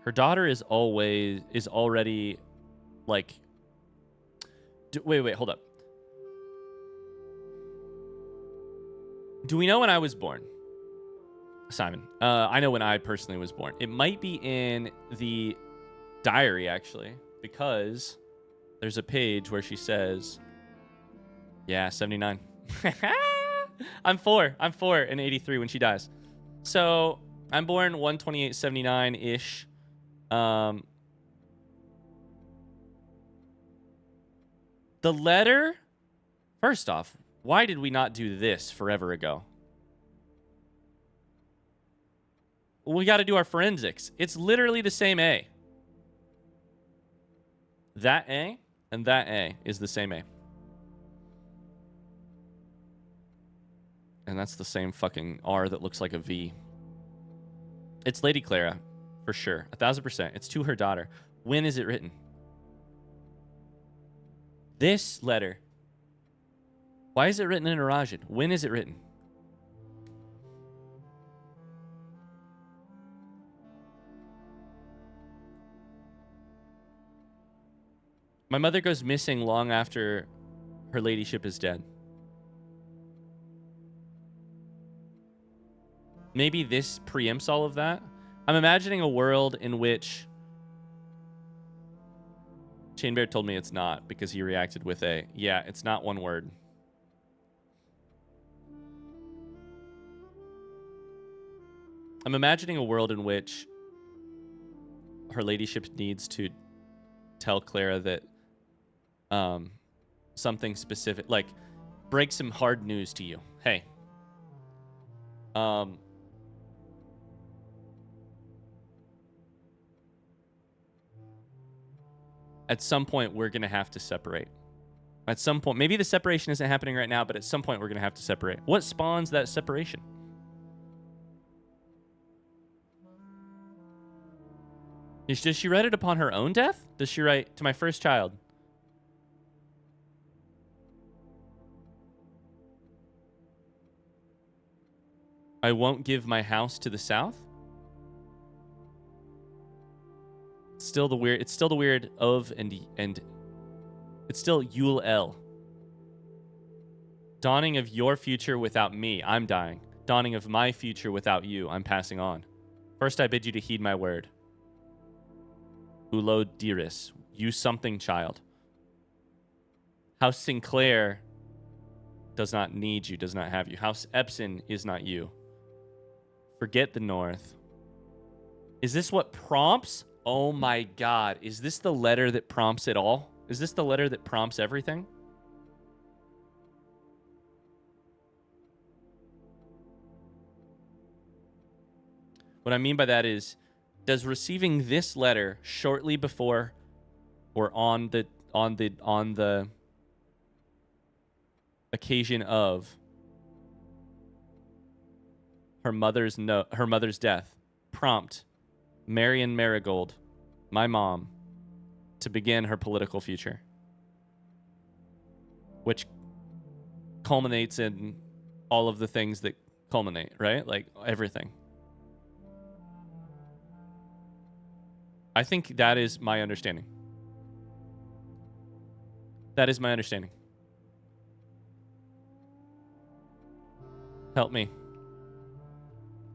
Her daughter is already like. Wait, hold up. Do we know when I was born? Simon. I know when I personally was born. It might be in the diary, actually, because there's a page where she says, yeah, 79. I'm four in 83 when she dies. So I'm born 12879-ish. The letter, first off, why did we not do this forever ago? We got to do our forensics. It's literally the same A. That A and that A is the same A. And that's the same fucking R that looks like a V. It's Lady Clara, for sure. 1000%. It's to her daughter. When is it written? This letter. Why is it written in Arajan? When is it written? My mother goes missing long after her ladyship is dead. Maybe this preempts all of that. I'm imagining a world in which Chainbear told me it's not because he reacted with a, yeah, it's not one word. I'm imagining a world in which her ladyship needs to tell Clara that something specific, like break some hard news to you. Hey, at some point we're gonna have to separate. At some point, maybe the separation isn't happening right now, but at some point we're gonna have to separate. What spawns that separation? Does she write it upon her own death? Does she write to my first child? I won't give my house to the south. It's still the weird of and it's still Yul El. Dawning of your future without me, I'm dying. Dawning of my future without you, I'm passing on. First I bid you to heed my word. Ulo Diris, you something child. House Sinclair does not need you, does not have you. House Epson is not you. Forget the North. Is this what prompts? Oh my God. Is this the letter that prompts it all? Is this the letter that prompts everything? What I mean by that is, does receiving this letter shortly before or on the occasion of her mother's death prompt Marion Marigold, my mom, to begin her political future, which culminates in all of the things that culminate, right? Like everything. I think that is my understanding. That is my understanding. Help me.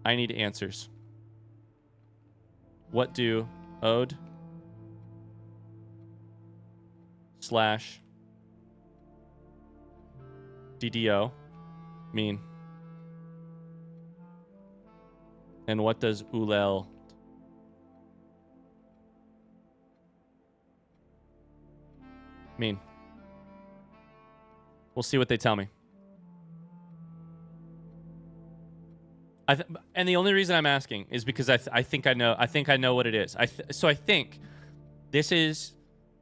I need answers. What do ode / DDO mean? And what does Ulel mean? We'll see what they tell me. And the only reason I'm asking is because I think I know what it is. So I think this is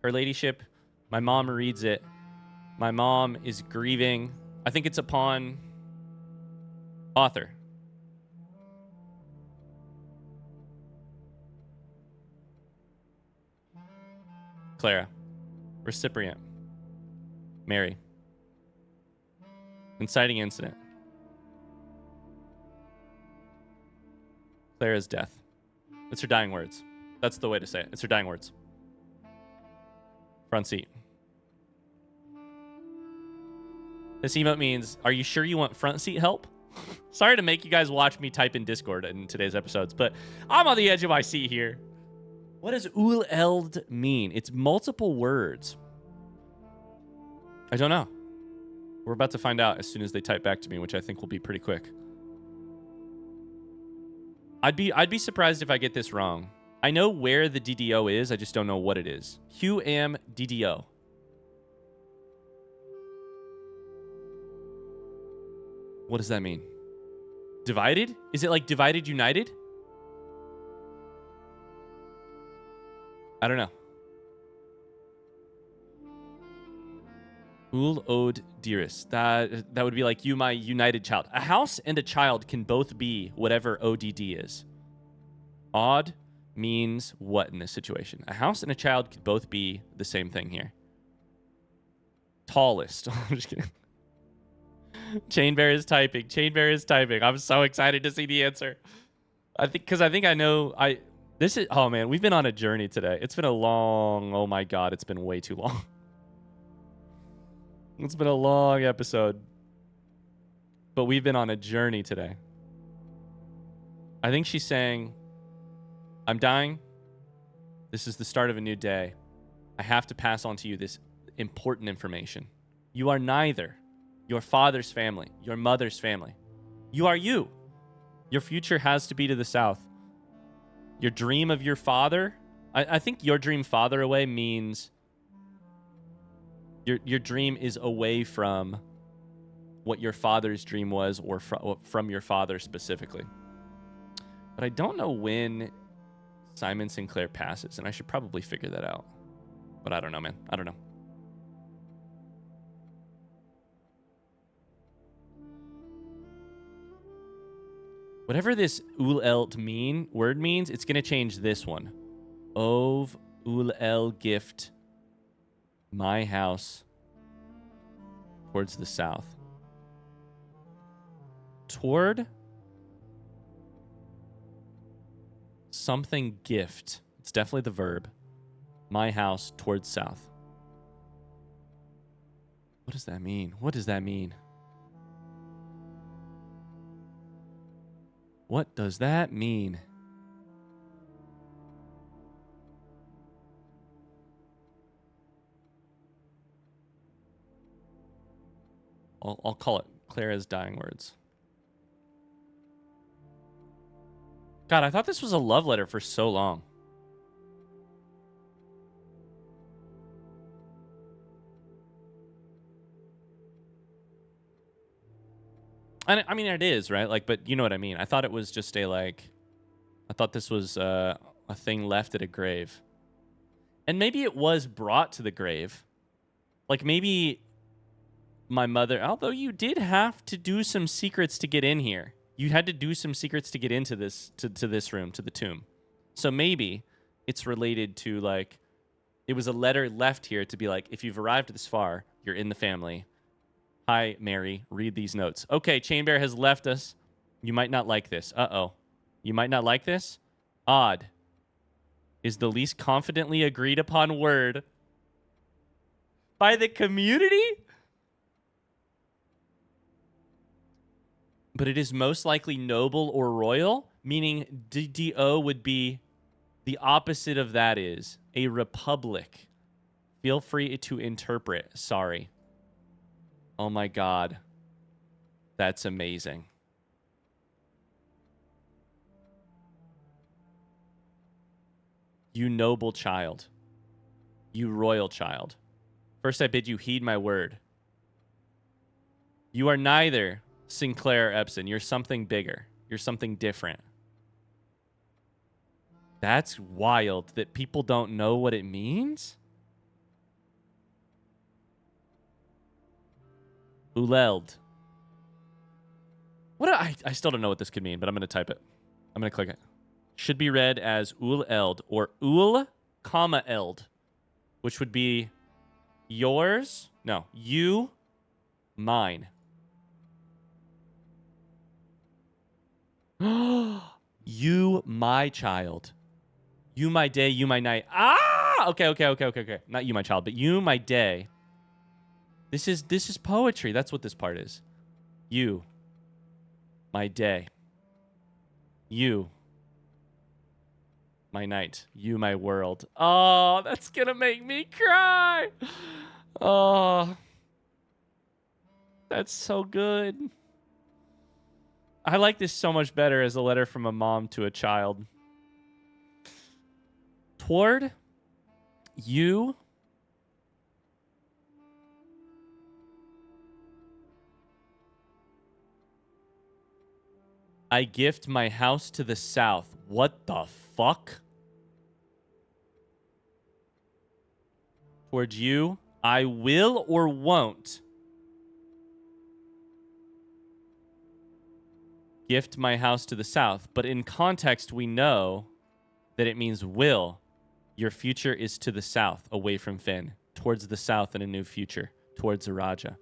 her ladyship. My mom reads it. My mom is grieving. I think it's upon author. Clara. Recipient. Mary. Inciting incident. Clara's death. That's her dying words. That's the way to say it. It's her dying words. Front seat. This emote means, are you sure you want front seat help? Sorry to make you guys watch me type in Discord in today's episodes, but I'm on the edge of my seat here. What does ul-eld mean? It's multiple words. I don't know. We're about to find out as soon as they type back to me, which I think will be pretty quick. I'd be surprised if I get this wrong. I know where the DDO is, I just don't know what it is. Hugh am DDO. What does that mean? Divided? Is it like divided united? I don't know. Ul od dearest. That would be like you, my united child. A house and a child can both be whatever ODD is. Odd means what in this situation? A house and a child could both be the same thing here. Tallest. I'm just kidding. Chainbear is typing. Chainbear is typing. I'm so excited to see the answer. I think I know. This is. Oh man, we've been on a journey today. It's been a long. Oh my god, it's been way too long. It's been a long episode, but we've been on a journey today. I think she's saying, I'm dying. This is the start of a new day. I have to pass on to you this important information. You are neither your father's family, your mother's family. You are you. Your future has to be to the south. Your dream of your father, I think your dream father away means your dream is away from what your father's dream was, or from your father specifically. But I don't know when Simon Sinclair passes, and I should probably figure that out. But I don't know, man. I don't know. Whatever this ul-eld word means, it's going to change this one. Ov ul-el gift. My house towards the south. Toward something gift. It's definitely the verb. My house towards south. What does that mean? What does that mean? What does that mean? I'll call it Clara's dying words. God, I thought this was a love letter for so long. And I mean, it is, right? Like, but you know what I mean. I thought it was just I thought this was a thing left at a grave. And maybe it was brought to the grave. Like, maybe my mother, although you did have to do some secrets to get in here. You had to do some secrets to get into this, to this room, to the tomb. So maybe it's related to, like, it was a letter left here to be like, if you've arrived this far, you're in the family. Hi, Mary. Read these notes. Okay, Chainbear has left us. You might not like this. Uh-oh. You might not like this? Odd is the least confidently agreed upon word by the community? But it is most likely noble or royal, meaning DDO would be the opposite of that is a republic. Feel free to interpret. Sorry. Oh my God. That's amazing. You noble child. You royal child. First I bid you heed my word. You are neither Sinclair or Epson. You're something bigger. You're something different. That's wild that people don't know what it means. Ul-eld. What I still don't know what this could mean, but I'm going to type it. I'm going to click it. Should be read as ul-eld or ul, comma, eld, which would be yours. No, you, mine. You, my child. You, my day, you, my night. Ah! Okay. Not you, my child, but you, my day. This is poetry. That's what this part is. You, my day. You, my night. You, my world. Oh, that's gonna make me cry. Oh, that's so good. I like this so much better as a letter from a mom to a child. Toward you, I gift my house to the south. What the fuck? Towards you, I will or won't gift my house to the south. But in context, we know that it means will. Your future is to the south, away from Finn. Towards the south in a new future. Towards Araja.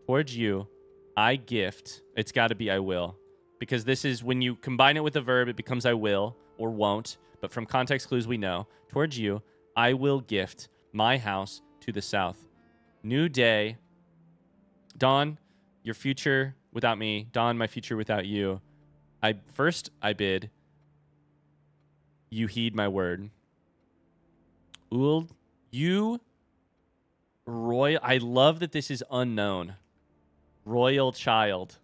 Towards you, I gift. It's got to be I will. Because this is when you combine it with a verb, it becomes I will or won't. But from context clues, we know. Towards you, I will gift my house to the south. New day. Dawn, your future without me. Dawn, my future without you. I bid. You heed my word. Uld, you royal. I love that this is unknown. Royal child.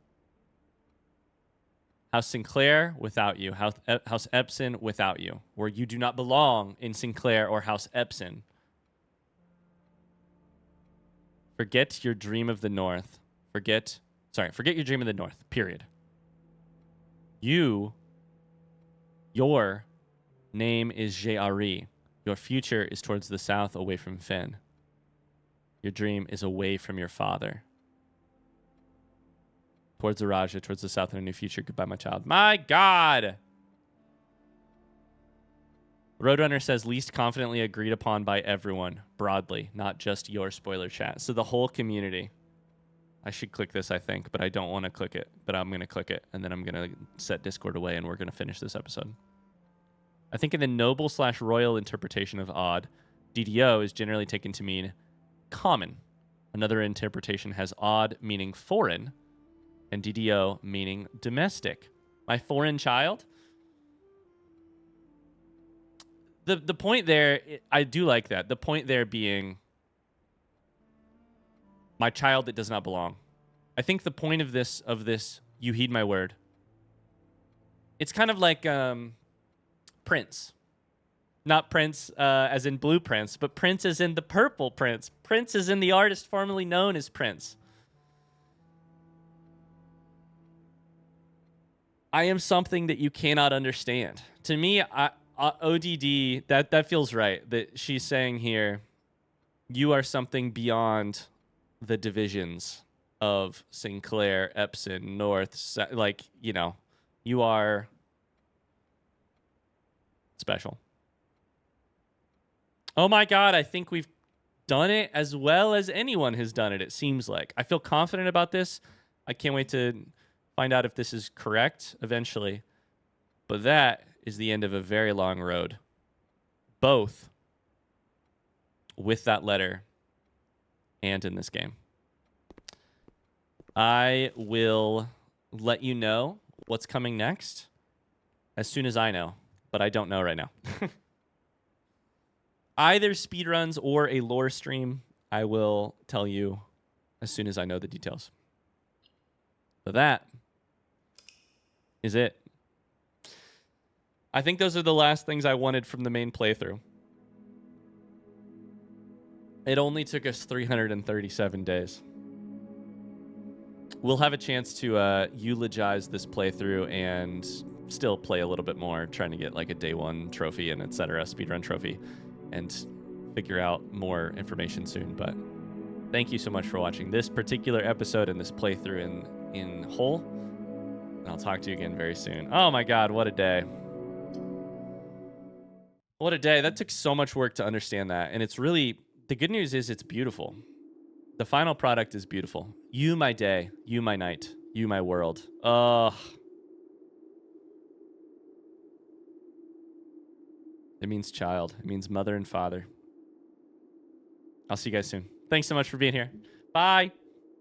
House Sinclair without you. House Epson without you. Where you do not belong in Sinclair or House Epson. Forget your dream of the North. Forget your dream of the North. Period. Your name is Je'Ari. Your future is towards the south, away from Finn. Your dream is away from your father. Towards the Raja, towards the south in a new future. Goodbye, my child. My God! Roadrunner says, least confidently agreed upon by everyone, broadly, not just your spoiler chat. So the whole community. I should click this, I think, but I don't want to click it. But I'm going to click it, and then I'm going to set Discord away, and we're going to finish this episode. I think in the noble/royal interpretation of odd, DDO is generally taken to mean common. Another interpretation has odd meaning foreign, and DDO meaning domestic. My foreign child? The point there, I do like that. The point there being my child that does not belong. I think the point of this, you heed my word. It's kind of like Prince. Not Prince as in Blue Prince, but Prince as in the Purple Prince. Prince as in the artist formerly known as Prince. I am something that you cannot understand. To me, ODD, that feels right. That she's saying here, you are something beyond the divisions of Sinclair, Epson, North. Like, you know, you are special. Oh my God, I think we've done it as well as anyone has done it, it seems like. I feel confident about this. I can't wait to find out if this is correct eventually. But that is the end of a very long road. Both with that letter and in this game. I will let you know what's coming next as soon as I know, but I don't know right now. Either speedruns or a lore stream, I will tell you as soon as I know the details. So that is it. I think those are the last things I wanted from the main playthrough. It only took us 337 days. We'll have a chance to eulogize this playthrough and still play a little bit more, trying to get like a day one trophy and etc. speedrun trophy, and figure out more information soon. But thank you so much for watching this particular episode and this playthrough in whole. And I'll talk to you again very soon. Oh my God, what a day. What a day. That took so much work to understand that. And it's really, the good news is it's beautiful. The final product is beautiful. You, my day. You, my night. You, my world. It means child. It means mother and father. I'll see you guys soon. Thanks so much for being here. Bye.